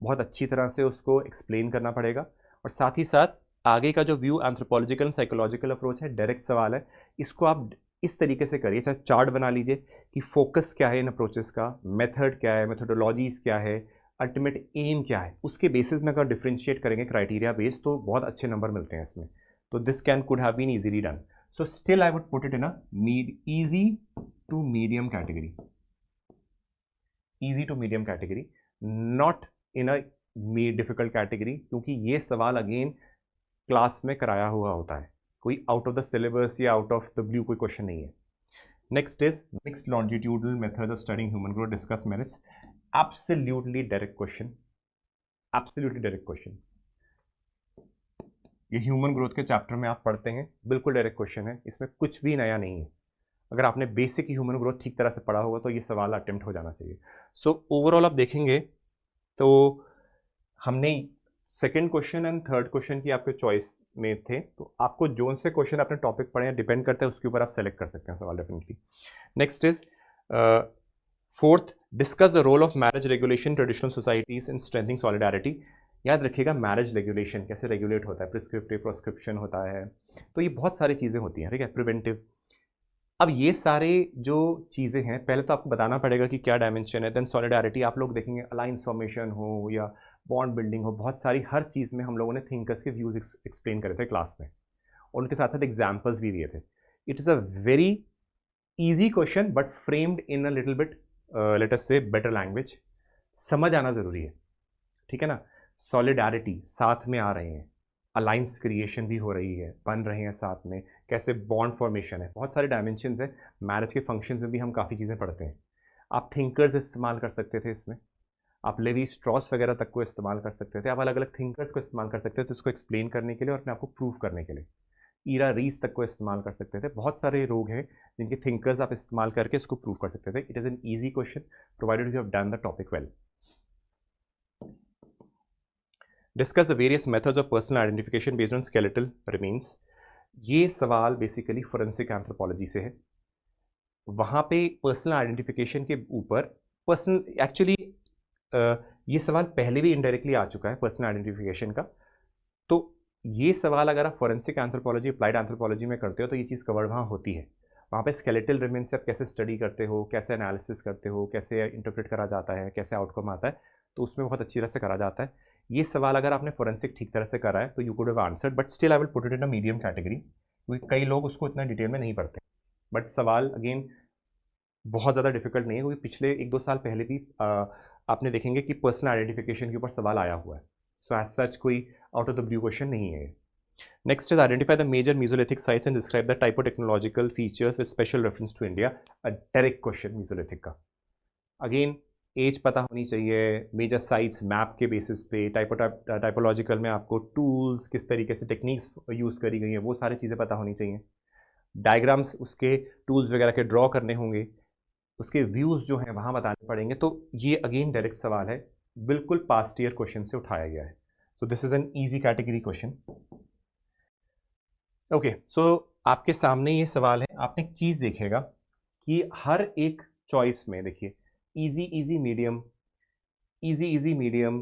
A: बहुत अच्छी तरह से उसको एक्सप्लेन करना पड़ेगा। और साथ ही साथ आगे का जो व्यू एंथ्रोपोलॉजिकल साइकोलॉजिकल अप्रोच है, डायरेक्ट सवाल है, इसको आप इस तरीके से करिए, चाहे चार्ट बना लीजिए कि फोकस क्या है इन अप्रोचेस का, मेथड क्या है, मेथोडोलॉजीज क्या है, अल्टीमेट एम क्या है, उसके बेसिस में अगर डिफ्रेंशिएट करेंगे क्राइटेरिया बेस तो बहुत अच्छे नंबर मिलते हैं इसमें। तो this can could have been easily done. So still I would put it in a easy to medium category, easy to medium category, not in a difficult category, क्योंकि ये सवाल अगेन क्लास में कराया हुआ होता है, कोई आउट ऑफ द सिलेबस या आउट ऑफ द ब्लू कोई क्वेश्चन नहीं है। Next is mixed longitudinal method of studying human growth, discuss merits. Absolutely direct question, absolutely direct question. ये ह्यूमन ग्रोथ के चैप्टर में आप पढ़ते हैं, बिल्कुल डायरेक्ट क्वेश्चन है, इसमें कुछ भी नया नहीं है। अगर आपने बेसिक ह्यूमन ग्रोथ ठीक तरह से पढ़ा होगा तो ये सवाल अटेम्प्ट हो जाना चाहिए। सो ओवरऑल आप देखेंगे तो हमने second question and third question की आपके चॉइस में थे, तो आपको जोन से क्वेश्चन अपने टॉपिक पढ़े डिपेंड करते हैं, उसके ऊपर आप सेलेक्ट कर सकते हैं सवाल definitely. Next is fourth, discuss the role of marriage regulation traditional societies in strengthening solidarity. याद रखिएगा मैरिज रेगुलेशन कैसे रेगुलेट होता है, प्रिस्क्रिप्टिव, प्रोस्क्रिप्शन होता है, तो ये बहुत सारी चीज़ें होती हैं, ठीक है, प्रिवेंटिव। अब ये सारे जो चीज़ें हैं, पहले तो आपको बताना पड़ेगा कि क्या डायमेंशन है। देन सॉलिडारिटी आप लोग देखेंगे, अलाइंस फॉर्मेशन हो या बॉन्ड बिल्डिंग हो, बहुत सारी हर चीज़ में हम लोगों ने थिंकर्स के व्यूज एक्सप्लेन करे थे क्लास में, और उनके साथ साथ एग्जाम्पल्स भी दिए थे। It is a very easy question but framed in a little bit late us से बेटर लैंग्वेज, समझ आना ज़रूरी है, ठीक है ना। सॉलिडारिटी, साथ में आ रहे हैं, अलाइंस क्रिएशन भी हो रही है, बन रहे हैं साथ में, कैसे बॉन्ड फॉर्मेशन है, बहुत सारे डायमेंशंस हैं। मैरिज के फंक्शंस में भी हम काफ़ी चीज़ें पढ़ते हैं। आप थिंकर्स इस्तेमाल कर सकते थे इसमें, आप लेवी स्ट्रॉस वगैरह तक को इस्तेमाल कर सकते थे, आप अलग अलग थिंकर्स को इस्तेमाल कर सकते थे इसको एक्सप्लेन करने के लिए और अपने आपको प्रूव करने के लिए। ईरा रीस तक को इस्तेमाल कर सकते थे। बहुत सारे लोग हैं जिनके थिंकर्स आप इस्तेमाल करके इसको प्रूव कर सकते थे। It is an easy question provided you have done the topic well. Discuss the various methods of personal identification based on skeletal remains. ये सवाल बेसिकली फोरेंसिक एंथ्रोपोलॉजी से है। वहाँ पे पर्सनल आइडेंटिफिकेशन के ऊपर पर्सनल एक्चुअली ये सवाल पहले भी इनडायरेक्टली आ चुका है पर्सनल आइडेंटिफिकेशन का। तो ये सवाल अगर आप फोरेंसिक एंथ्रोपोलॉजी अप्लाइड एंथ्रोपोलॉजी में करते हो तो ये चीज़ कवर्ड वहाँ होती है। वहाँ पे स्केलेटल रिमेन्स से आप कैसे स्टडी करते हो, कैसे एनालिसिस करते हो, कैसे इंटरप्रेट करा जाता है, कैसे आउटकम आता है, तो उसमें बहुत अच्छी तरह से करा जाता है। ये सवाल अगर आपने फोरेंसिक ठीक तरह से करा है तो you could have answered, but still I will put it in a medium category, क्योंकि कई लोग उसको इतना डिटेल में नहीं पढ़ते। बट सवाल अगेन बहुत ज़्यादा डिफिकल्ट नहीं है, क्योंकि पिछले 1-2 साल पहले भी आपने देखेंगे कि पर्सनल आइडेंटिफिकेशन के ऊपर सवाल आया हुआ है। सो एज सच कोई out of the blue question नहीं है। Next is identify the major mesolithic sites and describe the typotechnological features with special reference to India. A direct question mesolithic का। अगेन एज पता होनी चाहिए, मेजर साइट्स मैप के basis पे, typological में आपको टूल्स किस तरीके से टेक्निक्स यूज़ करी गई हैं वो सारी चीज़ें पता होनी चाहिए। डायग्राम्स उसके टूल्स वगैरह के ड्रॉ करने होंगे, उसके व्यूज़ जो हैं वहाँ बताने पड़ेंगे। तो ये अगेन डायरेक्ट सवाल है, बिल्कुल पास्ट ईयर क्वेश्चन से उठाया गया है। तो this is an easy category question. Okay, so आपके सामने ये सवाल है, आपने एक चीज़ देखेगा कि हर एक चॉइस में देखिए easy easy medium, easy easy medium,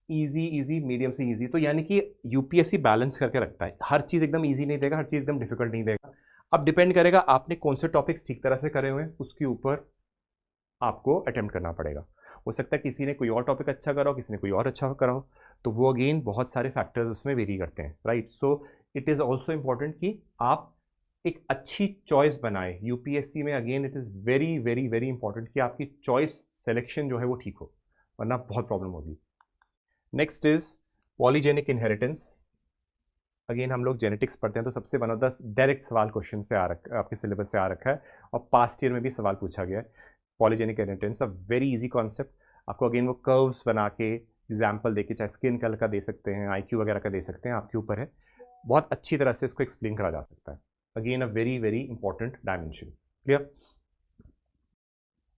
A: easy easy medium से इजी, तो यानी कि यूपीएससी बैलेंस करके रखता है। हर चीज़ एकदम इजी नहीं देगा, हर चीज़ एकदम डिफिकल्ट नहीं देगा। अब डिपेंड करेगा आपने कौन से टॉपिक्स ठीक तरह से करे हुए हैं, उसके ऊपर आपको अटेम्प्ट करना पड़ेगा। हो सकता है किसी ने कोई और टॉपिक अच्छा करा हो, किसी ने कोई और अच्छा करा हो, तो वो अगेन बहुत सारे फैक्टर्स उसमें वेरी करते हैं, right. So it is also important कि आप एक अच्छी चॉइस बनाए। यूपीएससी में again it is very very very important कि आपकी चॉइस सिलेक्शन जो है वो ठीक हो, वरना बहुत प्रॉब्लम होगी। Next is polygenic inheritance. Again हम लोग जेनेटिक्स पढ़ते हैं तो सबसे वन ऑफ द डायरेक्ट सवाल क्वेश्चन से आ रखा, आपके सिलेबस से आ रखा है, और पास्ट ईयर में भी सवाल पूछा गया है। पॉलीजेनिक इनहेरिटेंस अ वेरी इजी कॉन्सेप्ट। आपको अगेन वो कर्व्स बना के एग्जाम्पल देके, चाहे स्किन कलर का दे सकते हैं, आईक्यू वगैरह का दे सकते हैं, आपके ऊपर है। बहुत अच्छी तरह से इसको एक्सप्लेन करा जा सकता है। Again a very very important dimension. Clear.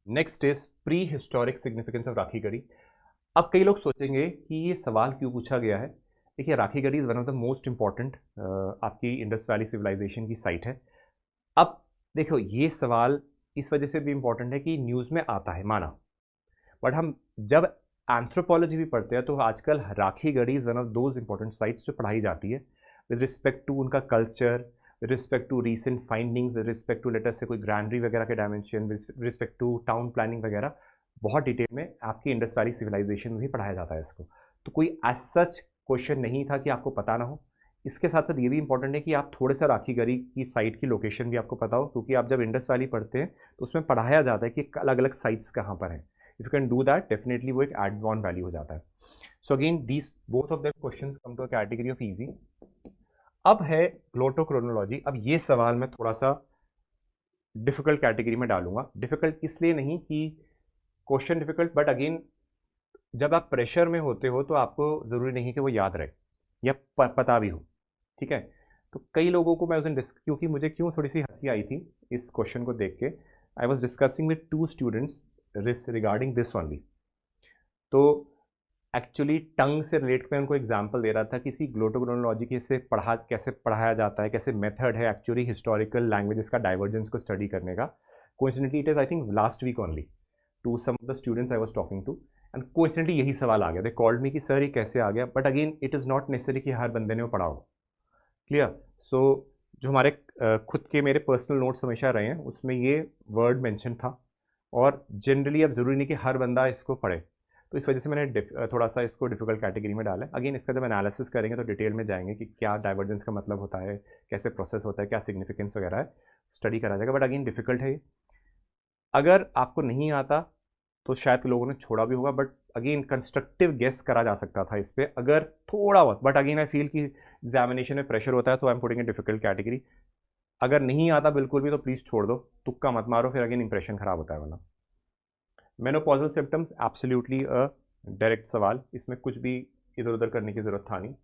A: Next is pre historic significance of Rakhi Garhi. अब कई लोग सोचेंगे कि ये सवाल क्यों पूछा गया है। देखिए, Rakhi Garhi is one of the most important आपकी इंडस वैली सिविलाइजेशन की साइट है। अब देखो, ये सवाल इस वजह से भी इंपॉर्टेंट है कि न्यूज़ में आता है, माना, बट हम जब एंथ्रोपोलॉजी भी पढ़ते हैं तो आजकल Rakhi Garhi is one of those important sites जो पढ़ाई जाती है विद रिस्पेक्ट टू उनका culture, with respect to recent findings, with respect to later से कोई ग्रैंडरी वगैरह के dimension, with respect to town planning वगैरह। बहुत डिटेल में आपकी इंडस वैली सिविलाइजेशन में भी पढ़ाया जाता है इसको। तो कोई एज सच क्वेश्चन नहीं था कि आपको पता ना हो। इसके साथ साथ ये भी इंपॉर्टेंट है कि आप थोड़े सा राखी गढ़ी की साइट की लोकेशन भी आपको पता हो, क्योंकि आप जब इंडस वैली पढ़ते हैं तो उसमें पढ़ाया जाता है कि अलग अलग साइट्स कहाँ पर हैं। If you can do that, definitely वो एक एड ऑन वैल्यू हो जाता है। So again these both of the questions come to a category of easy. अब है ग्लोटोक्रोनोलॉजी। अब ये सवाल मैं थोड़ा सा डिफिकल्ट कैटेगरी में डालूंगा। डिफिकल्ट इसलिए नहीं कि क्वेश्चन डिफिकल्ट, बट अगेन जब आप प्रेशर में होते हो तो आपको ज़रूरी नहीं कि वो याद रहे या पता भी हो, ठीक है। तो कई लोगों को मैं उस दिन क्योंकि मुझे क्यों थोड़ी सी हंसी आई थी इस क्वेश्चन को देख के, I was discussing with 2 students regarding this only. तो एक्चुअली टंग से रिलेट मैं उनको एग्जांपल दे रहा था, किसी ग्लोटोक्रोनोलॉजी कैसे पढ़ाया जाता है, कैसे मेथड है एक्चुअली हिस्टोरिकल लैंग्वेजेस का डाइवर्जेंस को स्टडी करने का। Coincidentally it is I think last week only to some of the students I was talking to, and coincidentally यही सवाल आ गया। दे कॉल्ड मी कि सर ये कैसे आ गया, but again it is not necessary कि हर बंदे ने वो पढ़ा हो। क्लियर। सो जो हमारे खुद के मेरे पर्सनल नोट्स हमेशा रहे हैं उसमें ये वर्ड मेंशन था, और जनरली अब ज़रूरी नहीं कि हर बंदा इसको पढ़े, तो इस वजह से मैंने थोड़ा सा इसको डिफिकल्ट कैटेगरी में डाला है। अगेन इसका जब एनालिसिस करेंगे तो डिटेल में जाएंगे कि क्या डाइवर्जेंस का मतलब होता है, कैसे प्रोसेस होता है, क्या सिग्निफिकेंस वगैरह है, स्टडी करा जाएगा। बट अगेन डिफिकल्ट है ये। अगर आपको नहीं आता तो शायद लोगों ने छोड़ा भी होगा, बट अगेन कंस्ट्रक्टिव गेस करा जा सकता था इस पर अगर थोड़ा बहुत। बट अगेन आई फील कि एग्जामिनेशन में प्रेशर होता है, तो I am putting a difficult category. अगर नहीं आता बिल्कुल भी तो प्लीज़ छोड़ दो, तुक्का मत मारो, फिर अगेन इंप्रेशन खराब होता है वाला। मेनोपॉजल सिम्टम्स एब्सोल्युटली अ डायरेक्ट सवाल, इसमें कुछ भी इधर उधर करने की ज़रूरत था नहीं।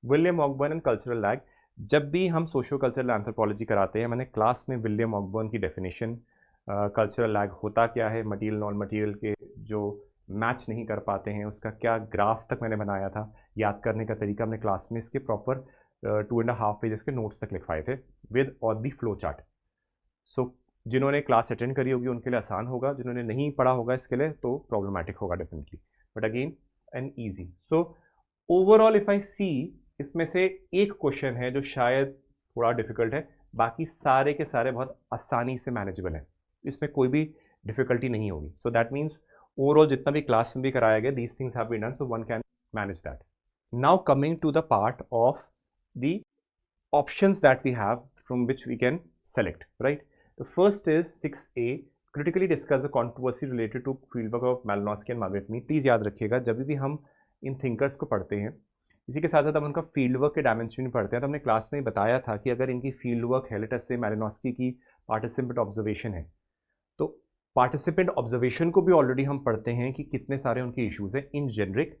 A: William Ogburn and cultural lag. जब भी हम सोशो कल्चरल एंथ्रोपोलॉजी कराते हैं, मैंने क्लास में विलियम ऑकबर्न की डेफिनेशन, कल्चरल लैग होता क्या है, मटीरियल नॉन मटीरियल के जो मैच नहीं कर पाते हैं उसका क्या ग्राफ तक मैंने बनाया था, याद करने का तरीका हमने क्लास में इसके प्रॉपर 2.5 पेजेस के नोट्स तक लिखवाए थे with all the flow chart. So जिन्होंने क्लास अटेंड करी होगी उनके लिए आसान होगा, जिन्होंने नहीं पढ़ा होगा इसके लिए तो प्रॉब्लमेटिक होगा definitely, but again an easy. So overall if I see, इसमें से एक क्वेश्चन है जो शायद थोड़ा डिफिकल्ट है, बाकी सारे के सारे बहुत आसानी से मैनेजेबल हैं, इसमें कोई भी डिफिकल्टी नहीं होगी। सो दैट मीन्स ओवरऑल जितना भी क्लास में भी कराया गया, these things have been done, so one can manage that. Now coming to the part of the options that we have from which we can select, right? The first is 6A, critically discuss the controversy related to fieldwork of Malinowski and Margaret Mead। Please याद रखिएगा जब भी हम इन thinkers को पढ़ते हैं, इसी के साथ साथ हम उनका फील्ड वर्क के डायमेंशन भी पढ़ते हैं, तो हमने क्लास में बताया था कि अगर इनकी फील्ड वर्क है, लेट अस से Malinowski की पार्टिसिपेंट ऑब्जर्वेशन है, तो पार्टिसिपेंट ऑब्जर्वेशन को भी ऑलरेडी हम पढ़ते हैं कि कितने सारे उनके इश्यूज हैं इन जेनरिक,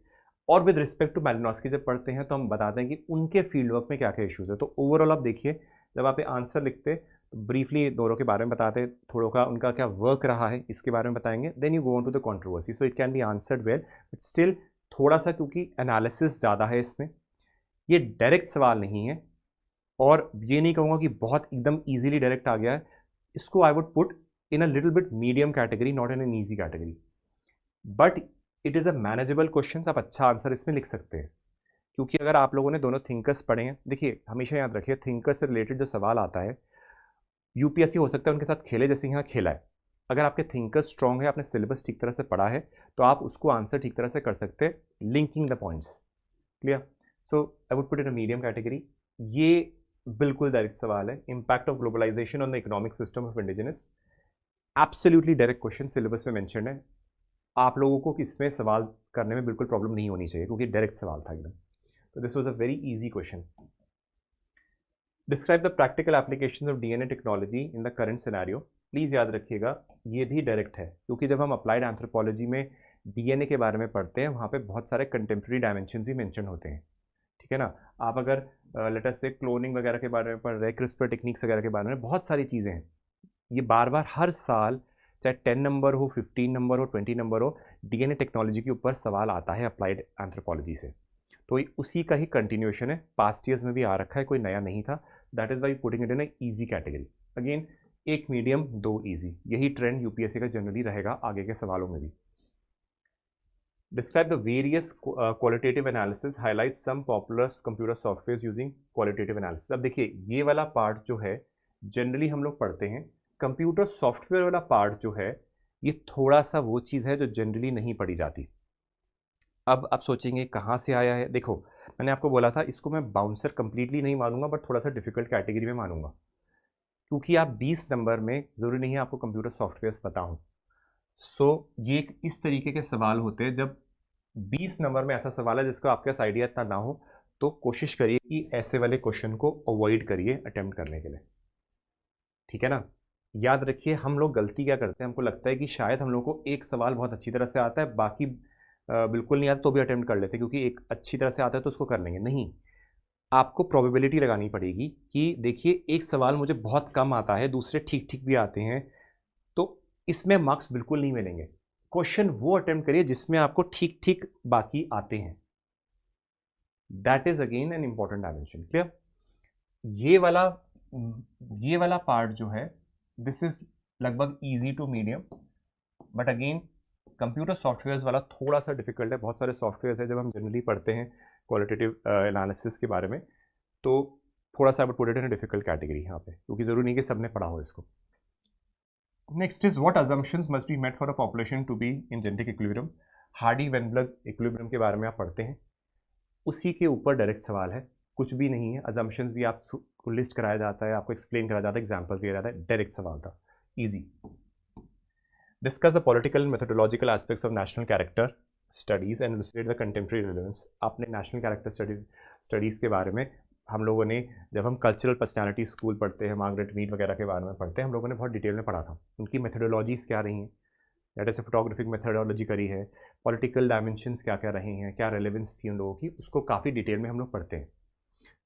A: और विद रिस्पेक्ट टू Malinowski जब पढ़ते हैं तो हम बताते हैं कि उनके फील्ड वर्क में क्या क्या इश्यूज है। तो ओवरऑल आप देखिए, जब आप आंसर लिखते तो ब्रीफली दोनों के बारे में बताते, थोड़ा का उनका क्या वर्क रहा है इसके बारे में बताएंगे, then you go on to the controversy. So it can be answered well, but still थोड़ा सा क्योंकि एनालिसिस ज़्यादा है इसमें, ये डायरेक्ट सवाल नहीं है, और ये नहीं कहूँगा कि बहुत एकदम ईजिली डायरेक्ट आ गया है, इसको आई would put in a little bit medium category, not in an easy category, but it is a manageable question. आप अच्छा आंसर इसमें लिख सकते हैं, क्योंकि अगर आप लोगों ने दोनों थिंकर्स पढ़े हैं, देखिए हमेशा याद रखिए थिंकर्स से रिलेटेड जो सवाल आता है, यूपीएससी हो सकता है उनके साथ खेले जैसे यहाँ खेला है। अगर आपके थिंकर स्ट्रॉन्ग है, आपने सिलेबस ठीक तरह से पढ़ा है, तो आप उसको आंसर ठीक तरह से कर सकते हैं, linking the points. Clear? So I would put in a medium category. ये बिल्कुल डायरेक्ट सवाल है, impact of globalization on the economic system of indigenous, absolutely direct question, syllabus में मेंशन है, आप लोगों को इसमें सवाल करने में बिल्कुल प्रॉब्लम नहीं होनी चाहिए क्योंकि डायरेक्ट सवाल था एकदम। तो this was a very easy question. Describe the practical application of DNA technology in the current scenario. Please याद रखिएगा ये भी डायरेक्ट है, क्योंकि जब हम अप्लाइड एंथ्रोपोलॉजी में डीएनए के बारे में पढ़ते हैं, वहाँ पे बहुत सारे कंटेम्प्रेरी डायमेंशन भी मेंशन होते हैं, ठीक है ना। आप अगर लेट अस से क्लोनिंग वगैरह के बारे में पढ़ रहे हैं, क्रिस्पर टेक्निक्स वगैरह के बारे में, बहुत सारी चीज़ें हैं, ये बार बार हर साल चाहे 10 नंबर हो, 15 नंबर हो, 20 नंबर हो, डीएनए टेक्नोलॉजी के ऊपर सवाल आता है अप्लाइड एंथ्रोपोलॉजी से, तो उसी का ही कंटिन्यूएशन है, पास्ट ईयर्स में भी आ रखा है, कोई नया नहीं था। That is why putting it in easy category. अगेन एक मीडियम, दो ईजी, यही ट्रेंड यूपीएससी का जनरली रहेगा आगे के सवालों में भी। Describe the various qualitative analysis, highlight some popular computer software using qualitative analysis. अब देखिए ये वाला पार्ट जो है जनरली हम लोग पढ़ते हैं, कंप्यूटर सॉफ्टवेयर वाला पार्ट जो है ये थोड़ा सा वो चीज़ है जो जनरली नहीं पढ़ी जाती। अब आप सोचेंगे कहाँ से आया है, देखो मैंने आपको बोला था इसको मैं बाउंसर कंप्लीटली नहीं मानूंगा, बट थोड़ा सा डिफिकल्ट कैटेगरी में मानूंगा, क्योंकि आप 20 नंबर में ज़रूरी नहीं है आपको कंप्यूटर सॉफ्टवेयर पता हो। सो ये इस तरीके के सवाल होते हैं, जब 20 नंबर में ऐसा सवाल है जिसका आपके पास आइडिया इतना ना हो, तो कोशिश करिए कि ऐसे वाले क्वेश्चन को अवॉइड करिए अटेम्प्ट करने के लिए, ठीक है ना। याद रखिए हम लोग गलती क्या करते हैं, हमको लगता है कि शायद हम लोग को एक सवाल बहुत अच्छी तरह से आता है, बाकी बिल्कुल नहीं आता तो भी अटेम्प्ट कर लेते हैं, क्योंकि एक अच्छी तरह से आता है तो उसको कर लेंगे। नहीं, आपको प्रोबेबिलिटी लगानी पड़ेगी कि देखिए एक सवाल मुझे बहुत कम आता है, दूसरे ठीक ठीक भी आते हैं, तो इसमें मार्क्स बिल्कुल नहीं मिलेंगे। क्वेश्चन वो अटेम्प्ट करिए जिसमें आपको ठीक ठीक बाकी आते हैं, that is again an important dimension. Clear? ये वाला पार्ट जो है दिस इज लगभग easy to medium, but again computer software वाला थोड़ा सा डिफिकल्ट है। बहुत सारे सॉफ्टवेयर है जब हम जनरली पढ़ते हैं क्वालिटेटिव एनालिसिस के बारे में, तो थोड़ा सा put it in difficult category यहाँ पे, क्योंकि ज़रूरी नहीं कि सबने पढ़ा हो इसको। Next is what assumptions must be met for a population to be in genetic equilibrium. Hardy Weinberg equilibrium के बारे में आप पढ़ते हैं, उसी के ऊपर डायरेक्ट सवाल है, कुछ भी नहीं है। अजम्पशंस भी आपको लिस्ट कराया जाता है, आपको एक्सप्लेन कराया जाता है, एग्जाम्पल दिया जाता है, डायरेक्ट सवाल था, easy. Discuss the political methodological aspects of national character studies and illustrate the contemporary relevance. आपने नेशनल कैरेक्टर स्टडीज़ के बारे में, हम लोगों ने जब हम कल्चरल पर्सनैलिटी स्कूल पढ़ते हैं, मार्गरेट मीड वगैरह के बारे में पढ़ते हैं, हम लोगों ने बहुत डिटेल में पढ़ा था, उनकी मेथोडोलॉजीज़ क्या रही हैं, दैट से फोटोग्राफिक मेथोडोलॉजी करी है, पॉलिटिकल डायमेंशंस क्या क्या रहे हैं, क्या रेलेवेंस थी उन लोगों की, उसको काफ़ी डिटेल में हम लोग पढ़ते हैं।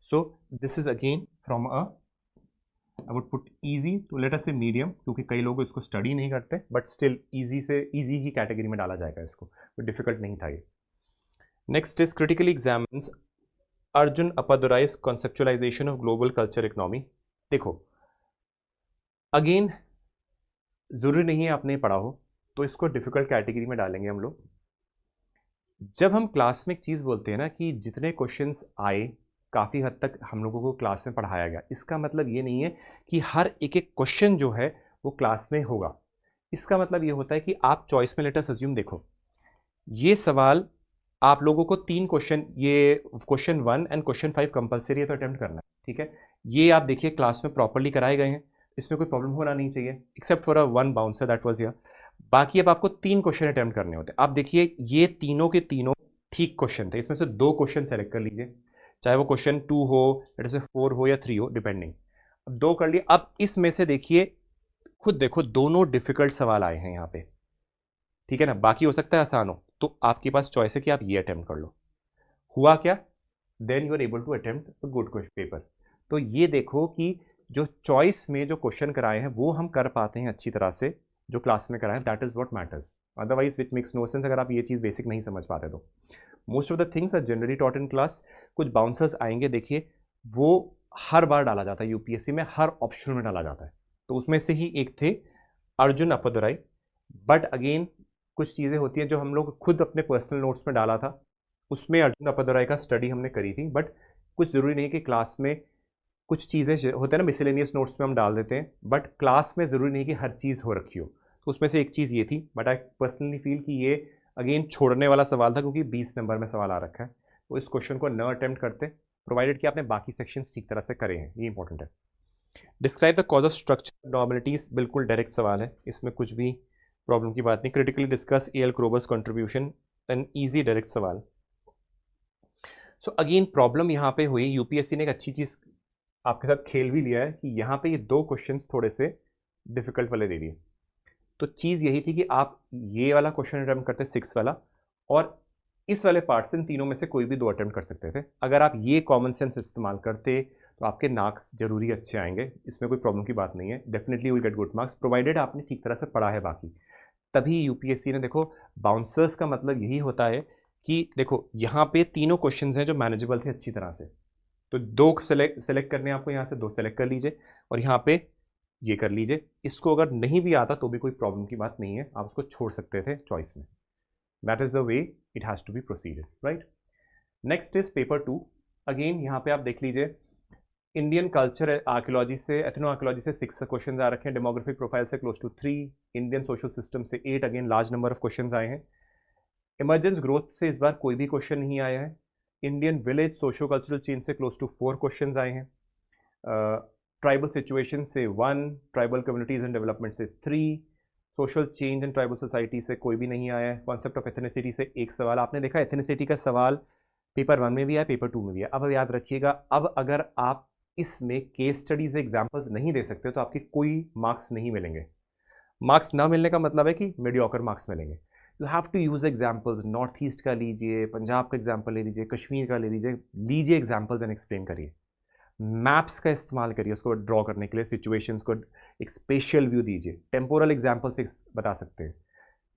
A: So this is again from a I would put easy to let us say medium, क्योंकि कई लोग इसको स्टडी नहीं करते, बट स्टिल ईजी से ईजी ही कैटेगरी में डाला जाएगा इसको, तो डिफिकल्ट नहीं था ये। Next is critically examines Arjun Appadurai's conceptualization of global culture economy. देखो अगेन जरूरी नहीं है आपने पढ़ा हो, तो इसको डिफिकल्ट कैटेगरी में डालेंगे हम लोग। जब हम क्लास में एक चीज़ बोलते हैं ना कि जितने क्वेश्चंस आए काफ़ी हद तक हम लोगों को क्लास में पढ़ाया गया, इसका मतलब ये नहीं है कि हर एक एक क्वेश्चन जो है वो क्लास में होगा। इसका मतलब ये होता है कि आप चॉइस में लेट अस अज्यूम, देखो ये सवाल आप लोगों को 3 क्वेश्चन, ये क्वेश्चन 1 एंड क्वेश्चन 5 कंपलसरी है तो अटेम्प्ट करना है, ठीक है। ये आप देखिए क्लास में प्रॉपरली कराए गए हैं, इसमें कोई प्रॉब्लम होना नहीं चाहिए except for a 1 bouncer that was here. बाकी अब आपको 3 क्वेश्चन अटेम्प्ट करने होते हैं। आप देखिए ये तीनों के तीनों ठीक क्वेश्चन थे, इसमें से 2 क्वेश्चन सेलेक्ट कर लीजिए, चाहे वो क्वेश्चन 2 हो, लेट से 4 हो या 3 हो, डिपेंडिंग। अब 2 कर लिए। अब इसमें से देखिए, खुद देखो दोनों डिफिकल्ट सवाल आए हैं यहाँ पे, ठीक है ना। बाकी हो सकता है आसान हो, तो आपके पास चॉइस है कि आप ये अटेम्प्ट कर लो। हुआ क्या, then you are able to attempt a good question paper. तो ये देखो कि जो चॉइस में जो क्वेश्चन कराए हैं वो हम कर पाते हैं अच्छी तरह से, जो क्लास में कराए, that is what matters. Otherwise which makes no sense अगर आप ये चीज़ बेसिक नहीं समझ पाते तो। Most of the things are generally taught in class. कुछ बाउंसर्स आएंगे, देखिए वो हर बार डाला जाता है यूपीएससी में, हर ऑप्शन में डाला जाता है, तो उसमें से ही एक थे अर्जुन अप्पादुराई। बट अगेन कुछ चीज़ें होती हैं जो हम लोग खुद अपने पर्सनल नोट्स में डाला था, उसमें अर्जुन अप्पादुराई का स्टडी हमने करी थी। बट कुछ ज़रूरी नहीं कि क्लास में कुछ चीज़ें होते हैं ना, मिसलेनियस नोट्स में हम डाल देते हैं, बट क्लास में ज़रूरी नहीं कि हर चीज़ हो रखी हो। तो उसमें से एक चीज़ ये थी, बट आई पर्सनली फील कि ये अगेन छोड़ने वाला सवाल था, क्योंकि 20 नंबर में सवाल आ रखा है, तो इस क्वेश्चन को न अटेम्प्ट करते, प्रोवाइडेड कि आपने बाकी सेक्शंस ठीक तरह से करे हैं, ये इंपॉर्टेंट है। Describe the cause of structure normalities, बिल्कुल डायरेक्ट सवाल है, इसमें कुछ भी प्रॉब्लम की बात नहीं। Critically discuss A L Kroeber's contribution, an easy direct सवाल। सो अगेन प्रॉब्लम यहाँ पे हुई, यूपीएससी ने एक अच्छी चीज़ आपके साथ खेल भी लिया है कि यहाँ पे ये 2 क्वेश्चंस थोड़े से डिफिकल्ट वाले दे दिए। तो चीज़ यही थी कि आप ये वाला क्वेश्चन अटेम्प्ट करते 6 वाला, और इस वाले पार्ट से इन तीनों में से कोई भी 2 अटेम्प्ट कर सकते थे। अगर आप ये कॉमन सेंस इस्तेमाल करते तो आपके मार्क्स जरूरी अच्छे आएंगे, इसमें कोई प्रॉब्लम की बात नहीं है। Definitely will get good marks provided आपने ठीक तरह से पढ़ा है बाकी। तभी यूपीएससी ने, देखो बाउंसर्स का मतलब यही होता है कि देखो यहाँ पे तीनों क्वेश्चंस हैं जो मैनेजेबल थे अच्छी तरह से, तो 2 सेलेक्ट करने हैं आपको, यहाँ से 2 सेलेक्ट कर लीजिए, और यहाँ पे ये कर लीजिए। इसको अगर नहीं भी आता तो भी कोई प्रॉब्लम की बात नहीं है, आप उसको छोड़ सकते थे चॉइस में। That is the way it has to be proceeded, right. Next is paper 2। अगेन यहाँ पे आप देख लीजिए, इंडियन कल्चर आर्कियोलॉजी से, एथनो आर्कियोलॉजी से 6 क्वेश्चन आ रखे हैं, डेमोग्राफिक प्रोफाइल से close to 3, Indian social system से 8, again large number of question आए हैं। इमरजेंस ग्रोथ से इस बार कोई भी क्वेश्चन नहीं आया है। Indian village socio cultural change से क्लोज टू 4 क्वेश्चन आए हैं। ट्राइबल सिचुएशन से 1, ट्राइबल कम्युनिटीज एंड डेवलपमेंट से 3, social change and tribal society से कोई भी नहीं आया है। कॉन्सेप्ट ऑफ एथनिसिटी से 1 सवाल आपने देखा, एथनिसिटी का सवाल पेपर 1 में भी आया, पेपर 2 में भी आया। अब याद रखिएगा, अब अगर आप इसमें केस स्टडीज से एग्जाम्पल्स नहीं दे सकते तो आपके कोई मार्क्स नहीं मिलेंगे। मार्क्स ना मिलने का मतलब है कि मीडियोकर मार्क्स मिलेंगे। You have to use examples, north east का लीजिए, पंजाब का एग्जाम्पल ले लीजिए, कश्मीर का ले लीजिए एग्जाम्पल्स एंड एक्सप्लेन करिए। मैप्स का इस्तेमाल करिए उसको ड्रॉ करने के लिए, सिचुएशंस को एक स्पेशल व्यू दीजिए, टेम्पोरल एग्जाम्पल से बता सकते हैं।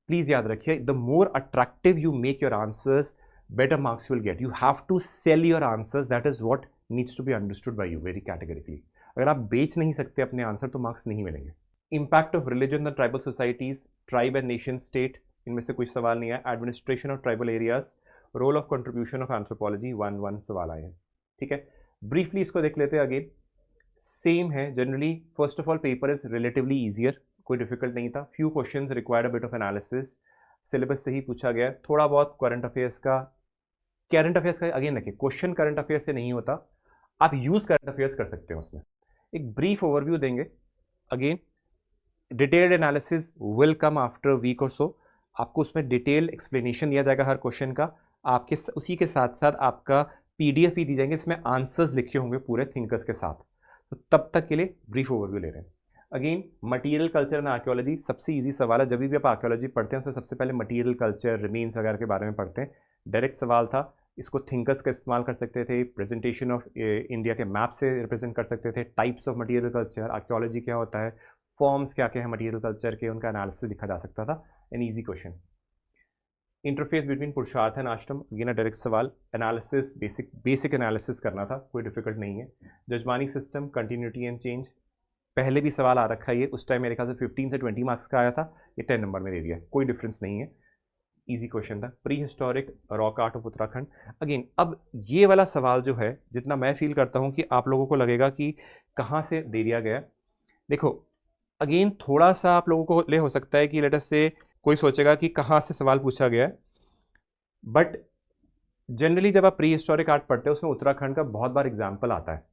A: प्लीज याद रखिए, the more attractive you make your answers, better marks you will get. You have to sell your answers, that is what needs to be understood by you very categorically. अगर आप बेच नहीं सकते अपने आंसर तो marks नहीं मिलेंगे। Impact of religion the tribal societies, tribe and nation state, इनमें से कुछ सवाल नहीं है। Administration of tribal areas, role of contribution of anthropology, 1 सवाल आए हैं, ठीक है। ब्रीफली इसको देख लेते हैं। अगेन सेम है generally. First of all paper is relatively easier, कोई डिफिकल्ट नहीं था। Few questions required a bit of analysis, syllabus से ही पूछा गया, थोड़ा बहुत करंट अफेयर्स का। अगेन देखिए, क्वेश्चन करंट अफेयर्स से नहीं होता, आप यूज करंट अफेयर्स कर सकते हैं उसमें। एक ब्रीफ ओवरव्यू देंगे। Again detailed analysis will come after week और सो, आपको उसमें डिटेल एक्सप्लेनेशन दिया जाएगा हर क्वेश्चन का। आपके उसी के साथ साथ आपका पीडीएफ भी दी जाएंगे, इसमें आंसर्स लिखे होंगे पूरे थिंकर्स के साथ। तो तब तक के लिए ब्रीफ ओवरव्यू ले रहे हैं। Again material culture and archaeology, सबसे इजी सवाल है। जब भी आप आर्कियोलॉजी पढ़ते हैं उसमें सबसे पहले मटीरियल कल्चर, रिमेन्स वगैरह के बारे में पढ़ते हैं। डायरेक्ट सवाल था, इसको थिंकर्स का इस्तेमाल कर सकते थे, प्रेजेंटेशन ऑफ इंडिया के मैप से रिप्रेजेंट कर सकते थे। Types of material culture, archaeology क्या होता है, फॉर्म्स क्या क्या है मटीरियल कल्चर के, उनका एनालिसिस लिखा जा सकता था। N easy question. Interface between पुरुषार्थ एंड आश्रम, अगेन डायरेक्ट सवाल. एनालिसिस, बेसिक एनालिसिस करना था, कोई डिफिकल्ट नहीं है. जजमानी सिस्टम, कंटिन्यूटी एंड चेंज, पहले भी सवाल आ रखा है ये, उस टाइम मेरे ख्याल से 15 से 20 मार्क्स का आया था, ये 10 नंबर में दे दिया, कोई डिफरेंस नहीं है, इजी क्वेश्चन था. Pre historic rock art of Uttarakhand, again अब ये वाला सवाल जो है, जितना मैं फील करता हूँ कि आप लोगों को लगेगा कि कहाँ से दे दिया गया. देखो अगेन थोड़ा सा आप लोगों को ले हो सकता है कि लेट अस से कोई सोचेगा कि कहाँ से सवाल पूछा गया है, बट जनरली जब आप प्री हिस्टोरिक आर्ट पढ़ते हो उसमें उत्तराखंड का बहुत बार एग्जाम्पल आता है.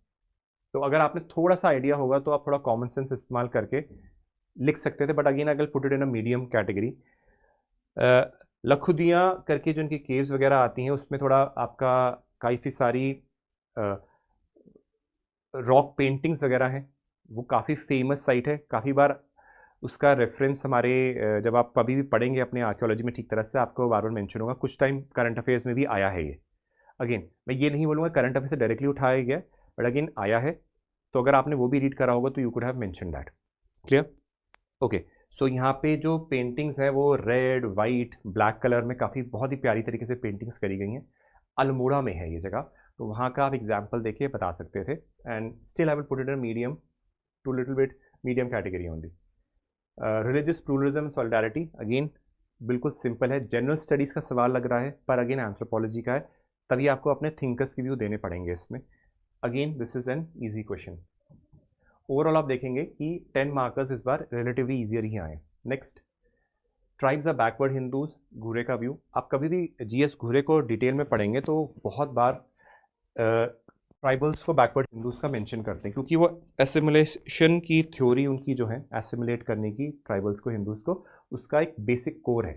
A: तो अगर आपने थोड़ा सा आइडिया होगा तो आप थोड़ा कॉमन सेंस इस्तेमाल करके लिख सकते थे. बट अगेन अगर put it in a medium category, लखुदियाँ करके जो उनकी केव्स वगैरह आती हैं उसमें थोड़ा आपका काफ़ी सारी रॉक पेंटिंग्स वगैरह हैं, वो काफ़ी फेमस साइट है. काफ़ी बार उसका रेफरेंस हमारे जब आप कभी भी पढ़ेंगे अपने आर्कियोलॉजी में ठीक तरह से आपको बार बार मेंशन होगा. कुछ टाइम करंट अफेयर्स में भी आया है ये. अगेन मैं ये नहीं बोलूँगा करंट अफेयर से डायरेक्टली उठाया गया, बट अगेन आया है. तो अगर आपने वो भी रीड करा होगा तो you could have mention that. Clear? Okay. So यहाँ पे जो पेंटिंग्स है वो रेड, वाइट, ब्लैक कलर में काफ़ी बहुत ही प्यारी तरीके से पेंटिंग्स करी गई हैं. अल्मोड़ा में है ये जगह, तो वहाँ का आप एग्जाम्पल देखिए बता सकते थे. And still I will put it in medium to little bit medium category only. Religious pluralism solidarity, again बिल्कुल सिंपल है, जनरल स्टडीज़ का सवाल लग रहा है, पर अगेन एंथ्रोपोलॉजी का है, तभी आपको अपने थिंकर्स के व्यू देने पड़ेंगे इसमें. Again this is N easy question. Overall आप देखेंगे कि 10 मार्कर्स इस बार रिलेटिवली ईजियर ही आए. Next, tribes are backward Hindus, Ghurye का व्यू. आप कभी भी जीएस घूरे को डिटेल में पढ़ेंगे तो बहुत बार ट्राइबल्स को बैकवर्ड हिंदूज का मेंशन करते हैं, क्योंकि वो एसिमुलेशन की थ्योरी उनकी जो है, एसिमुलेट करने की ट्राइबल्स को हिंदूज को, उसका एक बेसिक कोर है.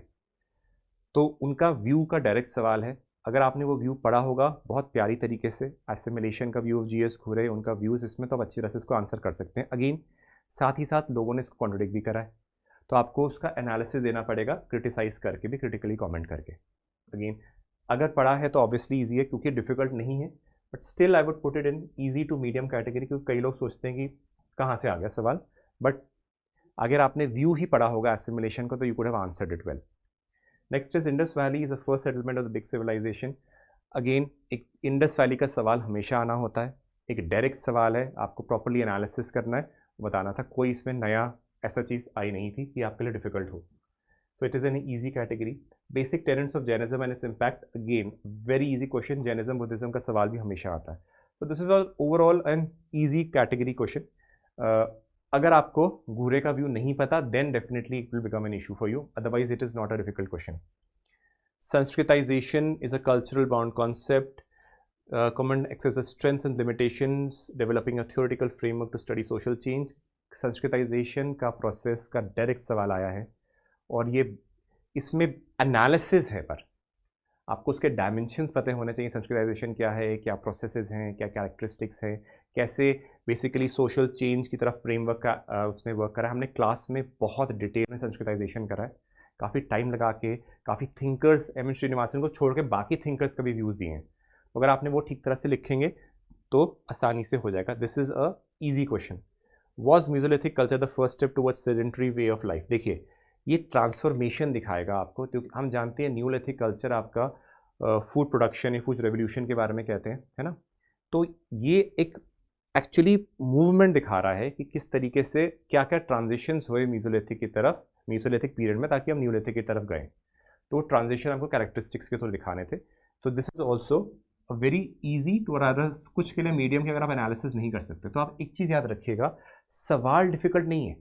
A: तो उनका व्यू का डायरेक्ट सवाल है. अगर आपने वो व्यू पढ़ा होगा बहुत प्यारी तरीके से, एसिमुलेशन का व्यू ऑफ जीएस घूरे, उनका व्यूज़ इसमें, तो आप अच्छी तरह से इसको आंसर कर सकते हैं. अगेन साथ ही साथ लोगों ने इसको कॉन्ट्रोडिक्ट भी करा है, तो आपको उसका एनालिसिस देना पड़ेगा, क्रिटिसाइज करके भी, क्रिटिकली कमेंट करके. अगेन अगर पढ़ा है तो ऑब्वियसली ईजी है क्योंकि डिफिकल्ट नहीं है, but still I would put it in easy to medium category, क्योंकि कई लोग सोचते हैं कि कहाँ से आ गया सवाल, बट अगर आपने व्यू ही पढ़ा होगा एसिमुलेशन को तो you could have answered it well. Next is Indus valley is the first settlement of the big civilization. Again एक इंडस वैली का सवाल हमेशा आना होता है, एक डायरेक्ट सवाल है, आपको प्रॉपरली एनालिसिस करना है, बताना था. कोई इसमें नया ऐसा चीज़ आई नहीं थी कि आपके लिए डिफिकल्ट हो. So it is an easy category. Basic tenets of Jainism and its impact. Again, very easy question. Jainism, Buddhism का सवाल भी हमेशा आता है. So this is all overall an easy category question. अगर आपको घूरे का व्यू नहीं पता, then definitely it will become an issue for you. Otherwise, it is not a difficult question. Sanskritization is a cultural bound concept. Common accesses strengths and limitations. Developing a theoretical framework to study social change. Sanskritization का process का direct सवाल आया है. और ये इसमें analysis है, पर आपको उसके डायमेंशंस पता होने चाहिए. संस्कृताइजेशन क्या है, क्या प्रोसेसेस हैं, क्या कैरेक्टरिस्टिक्स हैं, कैसे बेसिकली सोशल चेंज की तरफ फ्रेमवर्क का उसने वर्क करा है. हमने क्लास में बहुत डिटेल में संस्कृताइजेशन करा है, काफ़ी टाइम लगा के, काफ़ी थिंकर्स, एम एन श्रीनिवासन को छोड़ के बाकी थिंकर्स का भी व्यूज़ दिए हैं. तो अगर आपने वो ठीक तरह से लिखेंगे तो आसानी से हो जाएगा. This is a easy question. Was mesolithic culture the first step towards sedentary way of life. देखिए ये ट्रांसफॉर्मेशन दिखाएगा आपको, क्योंकि हम जानते हैं न्यूलिथिक कल्चर आपका फूड प्रोडक्शन या फूड रेवोल्यूशन के बारे में कहते हैं, है ना. तो ये एक एक्चुअली मूवमेंट दिखा रहा है कि किस तरीके से क्या क्या ट्रांजिशंस हुए मीसोलिथिक की तरफ, मीसोलिथिक पीरियड में, ताकि हम न्यूलिथिक की तरफ गए. तो ट्रांजिशन आपको कैरेक्टरिस्टिक्स के थ्रू दिखाने थे. तो this is also a very easy to, अगर कुछ के लिए मीडियम की अगर आप एनालिसिस नहीं कर सकते तो आप एक चीज़ याद रखिएगा, सवाल डिफिकल्ट नहीं है.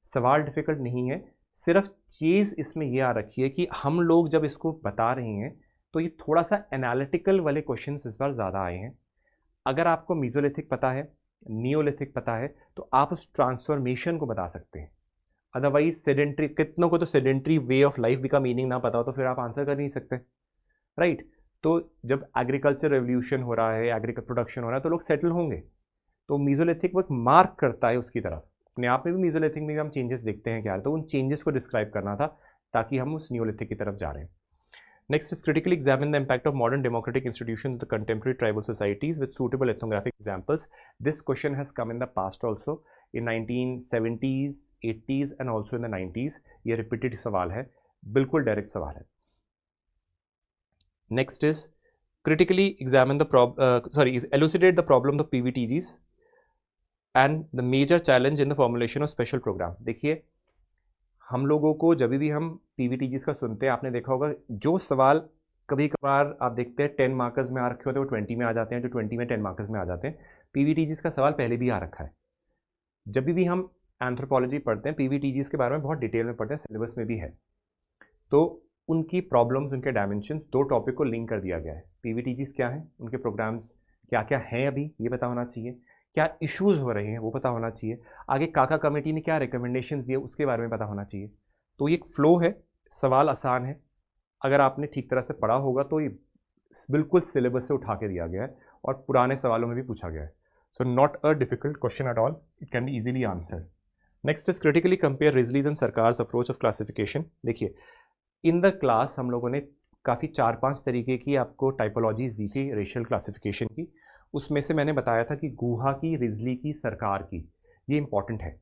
A: सवाल डिफिकल्ट नहीं है, सिर्फ चीज़ इसमें ये आ रखी है कि हम लोग जब इसको बता रहे हैं तो ये थोड़ा सा एनालिटिकल वाले क्वेश्चंस इस बार ज़्यादा आए हैं. अगर आपको मीजोलिथिक पता है, नियोलिथिक पता है, तो आप उस ट्रांसफॉर्मेशन को बता सकते हैं. अदरवाइज सेडेंट्री, कितनों को तो सेडेंट्री वे ऑफ लाइफ भी का मीनिंग ना पता हो तो फिर आप आंसर कर नहीं सकते, राइट. तो जब एग्रीकल्चर रेवोल्यूशन हो रहा है, एग्रीकल्चर प्रोडक्शन हो रहा है, तो लोग सेटल होंगे. तो मीजोलिथिक वो एक मार्क करता है उसकी तरफ. अपने आप में भी मीजोलिथिक में भी हम चेंजेस देखते हैं क्या, तो उन चेंजेस को डिस्क्राइब करना था ताकि हम उस नियोलिथिक की तरफ जा रहे हैं. Next is critically examine the impact of modern democratic institution the contemporary tribal societies with suitable ethnographic examples. This question has come in the past also, in 1970s, 80s and also in the 90s. ये repeated सवाल है, बिल्कुल direct सवाल है. Next is critically examine the elucidate the problem of PVTGs and the major challenge in the formulation of special program. देखिए हम लोगों को जब भी हम PVTGs का सुनते हैं, आपने देखा होगा जो सवाल कभी कभार आप देखते हैं 10 मार्कर्स में आ रखे होते हैं वो 20 में आ जाते हैं, जो 20 में 10 मार्कर्स में आ जाते हैं. PVTGs का सवाल पहले भी आ रखा है. जब भी हम एंथ्रोपोलॉजी पढ़ते हैं PVTGs के बारे में बहुत डिटेल में पढ़ते हैं, सिलेबस में भी है. तो उनकी प्रॉब्लम्स, उनके डायमेंशंस, दो टॉपिक को लिंक कर दिया गया है. PVTGs क्या हैं, उनके प्रोग्राम्स क्या क्या हैं अभी ये पता होना चाहिए, क्या इश्यूज हो रहे हैं वो पता होना चाहिए, आगे काका कमेटी ने क्या रिकमेंडेशंस दिए उसके बारे में पता होना चाहिए. तो ये एक फ्लो है, सवाल आसान है, अगर आपने ठीक तरह से पढ़ा होगा तो ये बिल्कुल सिलेबस से उठा के दिया गया है और पुराने सवालों में भी पूछा गया है. So not a difficult question at all, it can be easily answered. Next is critically compare Risley's and Sarkar's approach of classification. देखिए इन द क्लास हम लोगों ने काफ़ी 4-5 तरीके की आपको टाइपोलॉजीज़ दी थी रेशियल क्लासिफिकेशन की. उसमें से मैंने बताया था कि गुहा की, रिजली की, सरकार की, ये इंपॉर्टेंट है.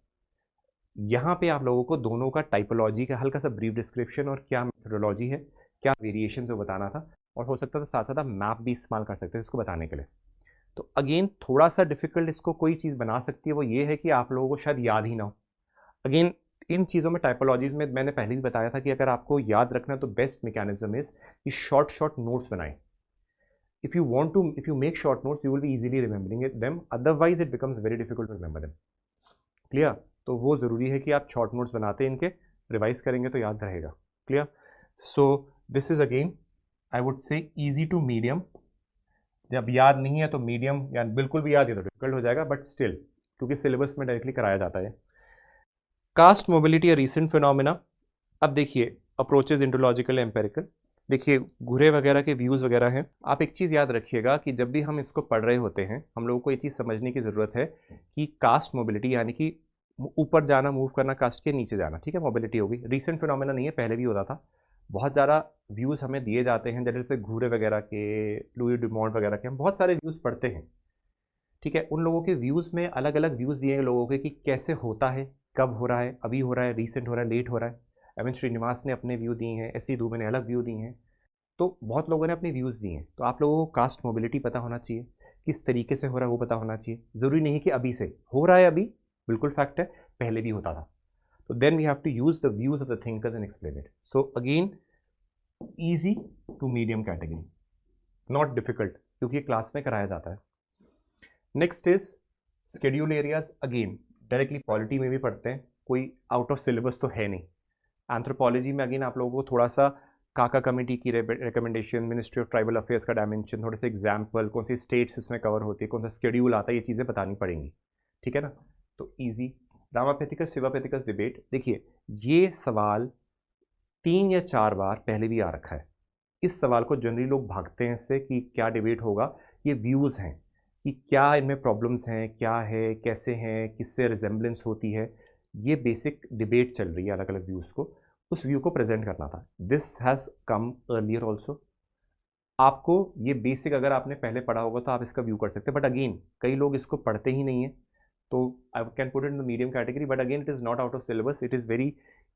A: यहाँ पे आप लोगों को दोनों का टाइपोलॉजी का हल्का सा ब्रीफ डिस्क्रिप्शन और क्या मेथोडोलॉजी है, क्या वेरिएशन है वो बताना था, और हो सकता था साथ साथ आप मैप भी इस्तेमाल कर सकते हैं इसको बताने के लिए. तो अगेन थोड़ा सा डिफिकल्ट इसको कोई चीज़ बना सकती है वो ये है कि आप लोगों को शायद याद ही ना हो. अगेन इन चीज़ों में टाइपोलॉजीज़ में मैंने पहले भी बताया था कि अगर आपको याद रखना तो बेस्ट मैकेनिज्म इज़ कि शॉर्ट नोट्स बनाएं. If you make short notes you will be easily remembering them, otherwise it becomes very difficult to remember them. Clear? तो वो ज़रूरी है कि आप शॉर्ट नोट्स बनाते इनके, रिवाइज करेंगे तो याद रहेगा. Clear? So this is again I would say easy to medium. जब याद नहीं है तो मीडियम, या बिल्कुल भी याद है तो डिफिकल्ट हो जाएगा, बट स्टिल क्योंकि सिलेबस में डायरेक्टली कराया जाता है. Caste mobility a recent phenomena. अब देखिए अप्रोचेज इंटोलॉजिकल एम्पेरिकल. देखिए घुरे वगैरह के व्यूज़ वगैरह हैं. आप एक चीज़ याद रखिएगा कि जब भी हम इसको पढ़ रहे होते हैं हम लोगों को ये चीज़ समझने की ज़रूरत है कि कास्ट मोबिलिटी यानी कि ऊपर जाना, मूव करना, कास्ट के नीचे जाना, ठीक है, मोबिलिटी होगी. रीसेंट फिनोमिना नहीं है, पहले भी होता था. बहुत ज़्यादा व्यूज़ हमें दिए जाते हैं, जैसे घूरे वगैरह के, लुई डिमॉन्ट वगैरह के, हम बहुत सारे व्यूज़ पढ़ते हैं. ठीक है, उन लोगों के व्यूज़ में अलग अलग व्यूज़ दिए हैं लोगों के कि कैसे होता है, कब हो रहा है, अभी हो रहा है, रीसेंट हो रहा है, लेट हो रहा है. एम श्रीनिवास ने अपने व्यू दिए हैं, एस दुबे ने अलग व्यू दिए हैं. तो बहुत लोगों ने अपने व्यूज़ दिए हैं. तो आप लोगों को कास्ट मोबिलिटी पता होना चाहिए, किस तरीके से हो रहा है वो पता होना चाहिए. ज़रूरी नहीं कि अभी से हो रहा है, अभी बिल्कुल फैक्ट है, पहले भी होता था. तो then we have to use the views of the thinkers and explain it. So again easy to medium category, not difficult, क्योंकि ये क्लास में कराया जाता है. Next is schedule areas. Again directly polity में भी पढ़ते हैं, कोई आउट ऑफ सिलेबस तो है नहीं. एंथ्रोपोलॉजी में अगेन आप लोगों को थोड़ा सा काका कमेटी की recommendation, ministry of tribal affairs का डायमेंशन, थोड़े से एग्जाम्पल, कौन सी स्टेट्स इसमें कवर होती है, कौन सा शेड्यूल आता है, ये चीज़ें बतानी पड़ेंगी. ठीक है ना? तो ईजी. रामापेथिकस शिवापेथिकस डिबेट. देखिए ये सवाल 3 या 4 बार पहले भी आ रखा है. इस सवाल को जनरली लोग भागते हैं इससे कि क्या डिबेट होगा. ये व्यूज़ हैं कि क्या इनमें प्रॉब्लम्स हैं, क्या है, कैसे हैं, किससे रिजेम्बलेंस होती है. ये बेसिक डिबेट चल रही है, अलग अलग व्यूज़ को, उस व्यू को प्रेजेंट करना था. This has come earlier also. आपको ये बेसिक अगर आपने पहले पढ़ा होगा तो आप इसका व्यू कर सकते हैं, बट अगेन कई लोग इसको पढ़ते ही नहीं है, तो I can put it in the medium category. But again it is not out of syllabus, it is very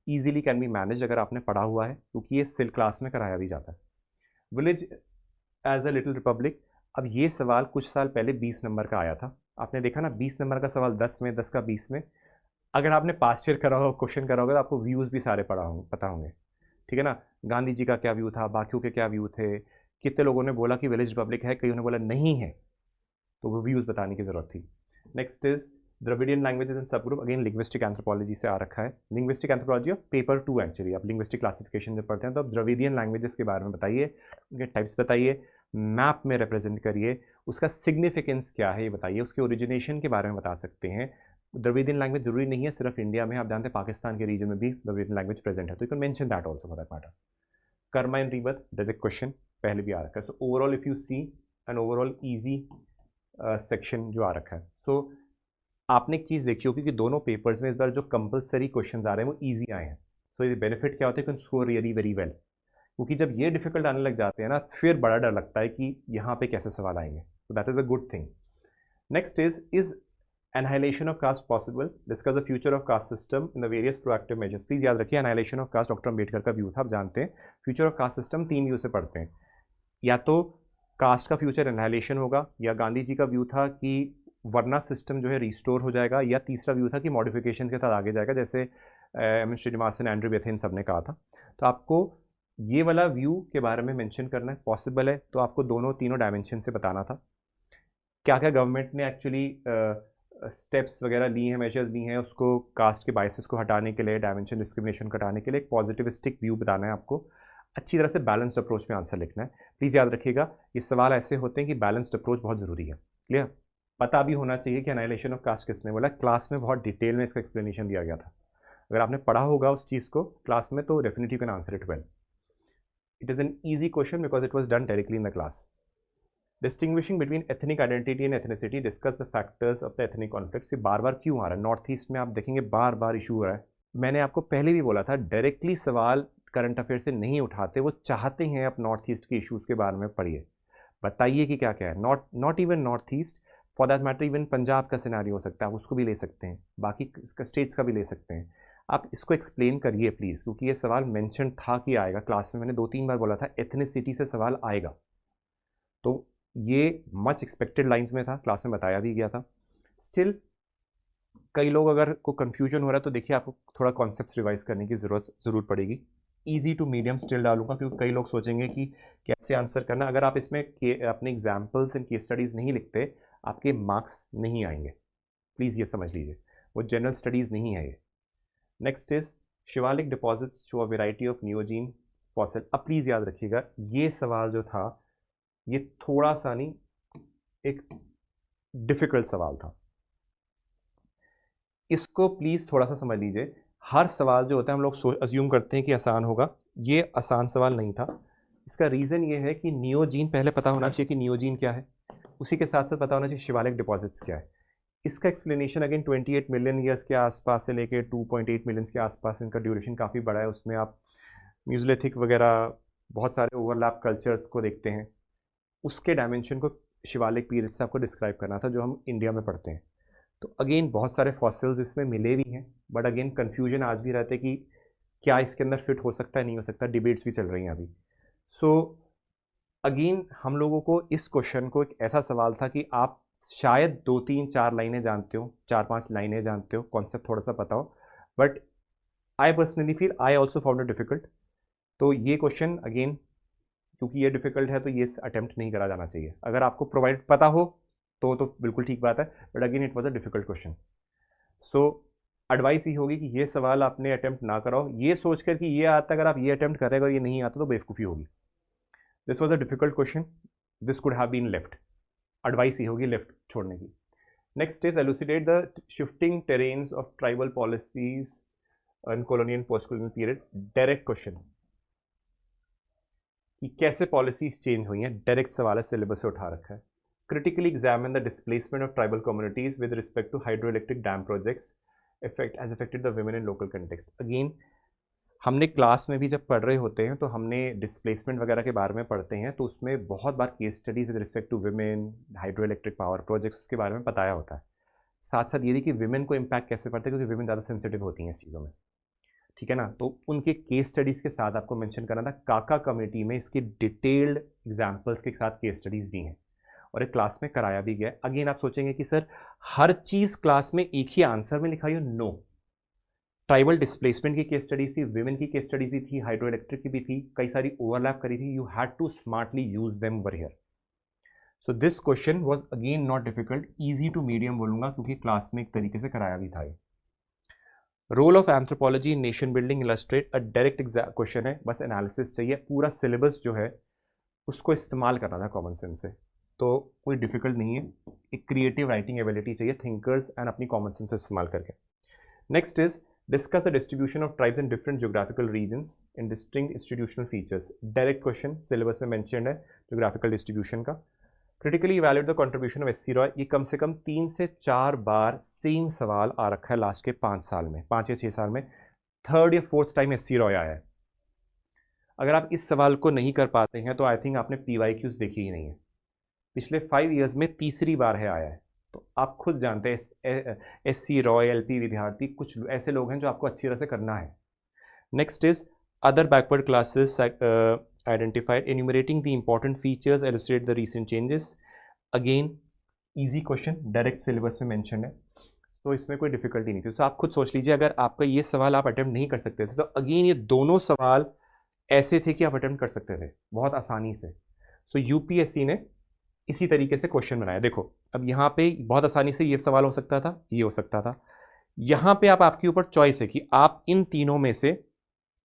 A: easily can be manage अगर आपने पढ़ा हुआ है, क्योंकि ये सिल क्लास में कराया भी जाता है. Village as a little republic. अब ये सवाल कुछ साल पहले 20 नंबर का आया था. आपने देखा ना, 20 नंबर का सवाल 10 में, 10 का 20 में. अगर आपने पास्ट ईयर करा होगा, क्वेश्चन करा होगा, तो आपको व्यूज़ भी सारे पता होंगे. ठीक है ना? गांधी जी का क्या व्यू था, बाकियों के क्या व्यू थे, कितने लोगों ने बोला कि विलेज रिपब्लिक है, कईयों ने बोला नहीं है, तो वो व्यूज़ बताने की ज़रूरत थी. Next is Dravidian languages and सब ग्रुप. अगेन लिंग्विस्टिक एंथ्रोपोलॉजी से आ रखा है. Linguistic anthropology of paper 2 actually. आप लिंग्विस्टिक क्लासिफिकेशन जब पढ़ते हैं तो आप द्रविडियन लैंग्वेजेस के बारे में बताइए, उनके टाइप्स बताइए, मैप में रिप्रेजेंट करिए, उसका सिग्निफिकेंस क्या है ये बताइए, उसके ओरिजिनेशन के बारे में बता सकते हैं. द्रविडियन लैंग्वेज जरूरी नहीं है सिर्फ इंडिया में, आप जानते हैं पाकिस्तान के रीजन में भी द्रविडियन लैंग्वेज प्रेजेंट है, तो you can mention that also for that matter. Karma and rebirth, direct question पहले भी आ रखा है. So overall if you see an overall easy section जो आ रखा है. सो आपने एक चीज़ देखी होगी कि दोनों पेपर्स में इस बार जो कंपलसरी क्वेश्चन आ रहे हैं वो ईजी आए हैं. सो ये बेनिफिट क्या होता है, can score really very well. क्योंकि जब ये डिफिकल्ट आने लग जाते हैं ना, फिर बड़ा डर लगता है कि यहाँ पे कैसे सवाल आएंगे. तो that is a good thing. Next is annihilation of caste possible. Discuss the future of caste system in the various proactive measures. Please याद रखिए annihilation of caste doctor Ambedkar का व्यू था. आप जानते हैं future of caste system 3 view से पढ़ते हैं. या तो कास्ट का फ्यूचर एनाहिलेशन होगा, या गांधी जी का व्यू था कि वर्ना सिस्टम जो है रिस्टोर हो जाएगा, या तीसरा व्यू था कि मॉडिफिकेशन के साथ आगे जाएगा, जैसे एम श्रीनिवासन, एंड्रयू बेथेन सब ने कहा था। तो आपको ये वाला व्यू के बारे में मेंशन करना है, पॉसिबल है तो आपको दोनों तीनों डायमेंशन से बताना था। क्या क्या गवर्नमेंट ने एक्चुअली स्टेप्स वगैरह ली हैं, मेजर्स ली हैं उसको कास्ट के बाइसेस को हटाने के लिए, डायमेंशन डिस्क्रिमिनेशन को हटाने के लिए, एक पॉजिटिविस्टिक व्यू बताना है आपको। अच्छी तरह से बैलेंस्ड अप्रोच में आंसर लिखना है। प्लीज़ याद रखिएगा ये सवाल ऐसे होते हैं कि बैलेंस्ड अप्रोच बहुत ज़रूरी है। क्लियर? पता भी होना चाहिए कि एनाइलेशन ऑफ कास्ट किसने बोला। क्लास में बहुत डिटेल में इसका एक्सप्लेनेशन दिया गया था। अगर आपने पढ़ा होगा उस चीज़ को क्लास में तो definitely you can answer it well. It is an easy question because it was done directly in the class. Distinguishing between ethnic identity and ethnicity, discuss the factors of the ethnic conflict. ये बार बार क्यों आ रहा है? North east में आप देखेंगे बार बार issue हो रहा है। मैंने आपको पहले भी बोला था डायरेक्टली सवाल करंट अफेयर से नहीं उठाते, वो चाहते हैं आप नॉर्थ ईस्ट के इशूज़ के बारे में पढ़िए, बताइए कि क्या क्या है। Not even north east, for that matter even Punjab का सिनेरियो हो सकता है, आप उसको भी ले सकते हैं, बाकी स्टेट्स का भी ले सकते हैं। आप इसको एक्सप्लेन करिए प्लीज़, क्योंकि ये सवाल मेंशन था कि आएगा क्लास में। मैंने 2-3 बार बोला था एथनिसिटी से सवाल आएगा, तो ये मच एक्सपेक्टेड लाइंस में था, क्लास में बताया भी गया था। स्टिल कई लोग अगर को कन्फ्यूजन हो रहा है तो देखिए आपको थोड़ा कॉन्सेप्ट रिवाइज करने की ज़रूर पड़ेगी। ईजी टू मीडियम स्टिल डालूंगा क्योंकि कई लोग सोचेंगे कि कैसे आंसर करना। अगर आप इसमें अपने एग्जाम्पल्स एंड केस स्टडीज़ नहीं लिखते आपके मार्क्स नहीं आएंगे, प्लीज़ ये समझ लीजिए, वो जनरल स्टडीज़ नहीं है ये। Next is Shivalik deposits show a variety of neogene fossil. अब प्लीज़ याद रखिएगा ये सवाल जो था ये थोड़ा सा नहीं, एक डिफ़िकल्ट सवाल था, इसको प्लीज़ थोड़ा सा समझ लीजिए। हर सवाल जो होता है हम लोग अज्यूम करते हैं कि आसान होगा, ये आसान सवाल नहीं था। इसका रीज़न ये है कि नियोजीन पहले पता होना चाहिए कि नियोजीन क्या है, उसी के साथ साथ पता होना चाहिए शिवालिक डिपॉजिट्स क्या है। इसका एक्सप्लेनेशन अगेन 28 मिलियन ईयर्स के आसपास से लेके 2.8 मिलियन के आसपास इनका ड्यूरेशन काफ़ी बड़ा है। उसमें आप म्यूज़लिथिक वगैरह बहुत सारे ओवरलैप कल्चर्स को देखते हैं, उसके डायमेंशन को शिवालिक पीरियड से आपको डिस्क्राइब करना था जो हम इंडिया में पढ़ते हैं। तो अगेन बहुत सारे फॉसिल्स इसमें मिले भी हैं, बट अगेन कन्फ्यूजन आज भी रहता है कि क्या इसके अंदर फिट हो सकता है, नहीं हो सकता, डिबेट्स भी चल रही हैं अभी। सो अगेन हम लोगों को इस क्वेश्चन को एक ऐसा सवाल था कि आप शायद 2-3-4 लाइनें जानते हो, 4-5 लाइनें जानते हो, कॉन्सेप्ट थोड़ा सा पता हो, but I personally feel I also found it difficult. तो ये क्वेश्चन अगेन क्योंकि ये डिफिकल्ट है तो ये अटेम्प्ट नहीं करा जाना चाहिए। अगर आपको प्रोवाइड पता हो तो बिल्कुल ठीक बात है, but again it was a difficult question. So advice ही होगी कि ये सवाल आपने अटेम्प्ट ना कराओ ये सोचकर कि ये आता, अगर आप ये अटेम्प्ट करेगा और ये नहीं आता तो बेवकूफ़ी होगी। This was a difficult question, this could have been left, advice ही होगी लेफ्ट छोड़ने की। Next is elucidate the shifting terrains of tribal policies in colonial post colonial period. Direct question कि कैसे पॉलिसीज चेंज हुई हैं, डायरेक्ट सवाल है, सिलेबस से उठा रखा है। Critically examine the displacement of tribal communities with respect to hydro electric dam projects affected the women in local context. Again हमने क्लास में भी जब पढ़ रहे होते हैं तो हमने डिस्प्लेसमेंट वगैरह के बारे में पढ़ते हैं, तो उसमें बहुत बार case studies with respect to women, hydro electric power projects उसके बारे में बताया होता है। साथ साथ ये भी कि वुमेन को इम्पैक्ट कैसे पड़ता है, क्योंकि वुमेन ज़्यादा सेंसिटिव होती हैं इस चीज़ों में, ठीक है ना। तो उनके केस स्टडीज़ के साथ आपको मेंशन करना था। काका कमेटी में इसके डिटेल्ड एग्जांपल्स के साथ केस स्टडीज़ दी हैं और एक क्लास में कराया भी गया। अगेन आप सोचेंगे कि सर हर चीज़ क्लास में एक ही आंसर में लिखाई हो, नो। ट्राइबल डिस्प्लेसमेंट की केस स्टडीज थी, विमेन की केस स्टडीज भी थी, हाइड्रो इलेक्ट्रिक की भी थी, कई सारी ओवरलैप करी थी। You had to smartly use them over here. So this question was again not difficult, easy to medium बोलूंगा क्योंकि क्लास में एक तरीके से कराया भी था ये। Role of anthropology in nation building illustrate, a direct question है, बस एनालिसिस चाहिए। पूरा सिलेबस जो है उसको इस्तेमाल करना था कॉमन सेंस से, तो कोई डिफिकल्ट नहीं है। एक क्रिएटिव राइटिंग एबिलिटी चाहिए, थिंकर्स एंड अपनी कॉमन सेंस इस्तेमाल करके। Next is discuss the distribution of tribes in different geographical regions in distinct institutional features. Direct question syllabus में मेंशन्ड है ज्योग्राफिकल डिस्ट्रीब्यूशन का। Critically evaluate the contribution of S C Roy. ये कम से कम 3 से 4 बार सेम सवाल आ रखा है लास्ट के 5 साल में, 5 या 6 साल में, 3rd या 4th time S C Roy आया है। अगर आप इस सवाल को नहीं कर पाते हैं तो आई थिंक आपने PYQs देखी ही नहीं है। पिछले 5 ईयर्स में तीसरी बार है आया है, तो आप खुद जानते हैं SC रॉय, LP विद्यार्थी, कुछ ऐसे लोग हैं जो आपको अच्छी तरह से करना है। Next is other backward classes identified, enumerating the important features, illustrate the recent changes. Again easy question, direct syllabus में मेंशन है, तो इसमें कोई डिफिकल्टी नहीं थी। तो आप खुद सोच लीजिए, अगर आपका ये सवाल आप अटेम्प्ट नहीं कर सकते थे तो अगेन ये दोनों सवाल ऐसे थे कि आप अटेम्प्ट कर सकते थे बहुत आसानी से। सो यूपीएससी ने इसी तरीके से क्वेश्चन बनाया। देखो अब यहाँ पे बहुत आसानी से ये सवाल हो सकता था, ये हो सकता था। यहाँ पे आपके ऊपर चॉइस है कि आप इन तीनों में से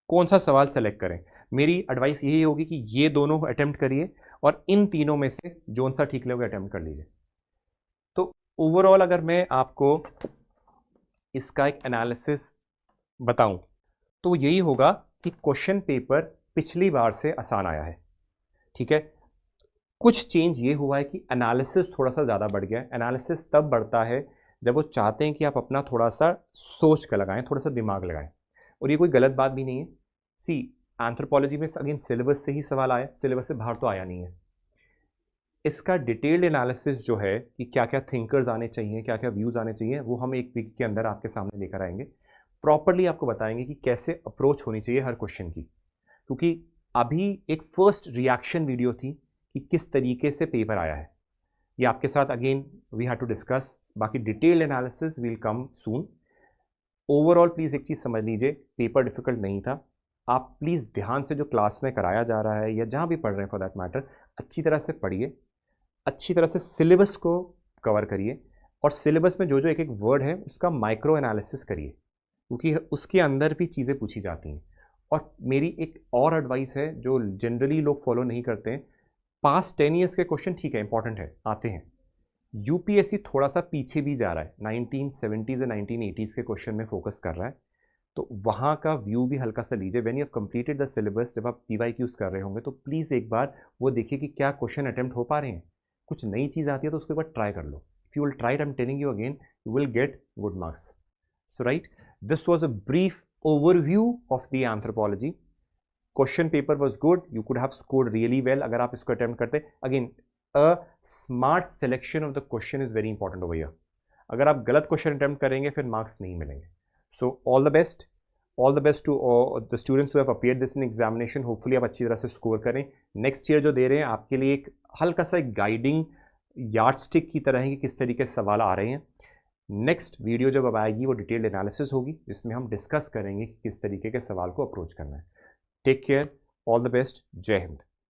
A: कौन सा सवाल सेलेक्ट करें। मेरी एडवाइस यही होगी कि ये दोनों अटेम्प्ट करिए और इन तीनों में से जोन सा ठीक लगेगा अटेम्प्ट कर लीजिए। तो ओवरऑल अगर मैं आपको इसका एक एनालिसिस बताऊं तो यही होगा कि क्वेश्चन पेपर पिछली बार से आसान आया है, ठीक है। कुछ चेंज ये हुआ है कि एनालिसिस थोड़ा सा ज़्यादा बढ़ गया है। एनालिसिस तब बढ़ता है जब वो चाहते हैं कि आप अपना थोड़ा सा सोच कर लगाएं, थोड़ा सा दिमाग लगाएं, और ये कोई गलत बात भी नहीं है। सी एंथ्रोपोलॉजी में अगेन सिलेबस से ही सवाल आया, सिलेबस से बाहर तो आया नहीं है। इसका डिटेल्ड एनालिसिस जो है कि क्या क्या थिंकर्स आने चाहिए, क्या क्या व्यूज़ आने चाहिए, वो हम एक वीक के अंदर आपके सामने लेकर आएंगे। प्रॉपरली आपको बताएंगे कि कैसे अप्रोच होनी चाहिए हर क्वेश्चन की, क्योंकि अभी एक फर्स्ट रिएक्शन वीडियो थी कि किस तरीके से पेपर आया है। ये आपके साथ again we have to discuss, बाकी detailed analysis will come soon. Overall please एक चीज़ समझ लीजिए, पेपर डिफिकल्ट नहीं था। आप प्लीज़ ध्यान से जो क्लास में कराया जा रहा है या जहाँ भी पढ़ रहे हैं फॉर दैट मैटर, अच्छी तरह से पढ़िए, अच्छी तरह से सिलेबस को कवर करिए, और सिलेबस में जो जो एक एक वर्ड है उसका माइक्रो एनालिसिस करिए, क्योंकि उसके अंदर भी चीज़ें पूछी जाती हैं। और मेरी एक और एडवाइस है जो जनरली लोग फॉलो नहीं करते हैं, पास्ट 10 ईयर्स के क्वेश्चन ठीक है इंपॉर्टेंट है, आते हैं। यूपीएससी थोड़ा सा पीछे भी जा रहा है, 1970s या 1980s के क्वेश्चन में फोकस कर रहा है, तो वहाँ का व्यू भी हल्का सा लीजिए। When you have completed the syllabus, जब आप पीवाईक्यूज कर रहे होंगे तो प्लीज़ एक बार वो देखिए कि क्या क्वेश्चन अटेम्प्ट हो पा रहे हैं। कुछ नई चीज़ आती है तो उसको एक बार ट्राई कर लो। If you will try it, I am telling you again, you will get good marks. So right, this was a brief overview of the anthropology. Question paper was good, you could have scored really well अगर आप इसको attempt करते। Again a smart selection of the question is very important over here. अगर आप गलत question attempt करेंगे फिर marks नहीं मिलेंगे। So all the best to the students who have appeared this in examination. Hopefully आप अच्छी तरह से स्कोर करें। नेक्स्ट ईयर जो दे रहे हैं आपके लिए एक हल्का सा एक गाइडिंग यार्डस्टिक की तरह है कि किस तरीके से सवाल आ रहे हैं। नेक्स्ट वीडियो जब अब आएगी वो डिटेल्ड एनालिसिस होगी, जिसमें हम डिस्कस करेंगे कि किस तरीके के सवाल को अप्रोच करना है। Take care, all the best, जय हिंद।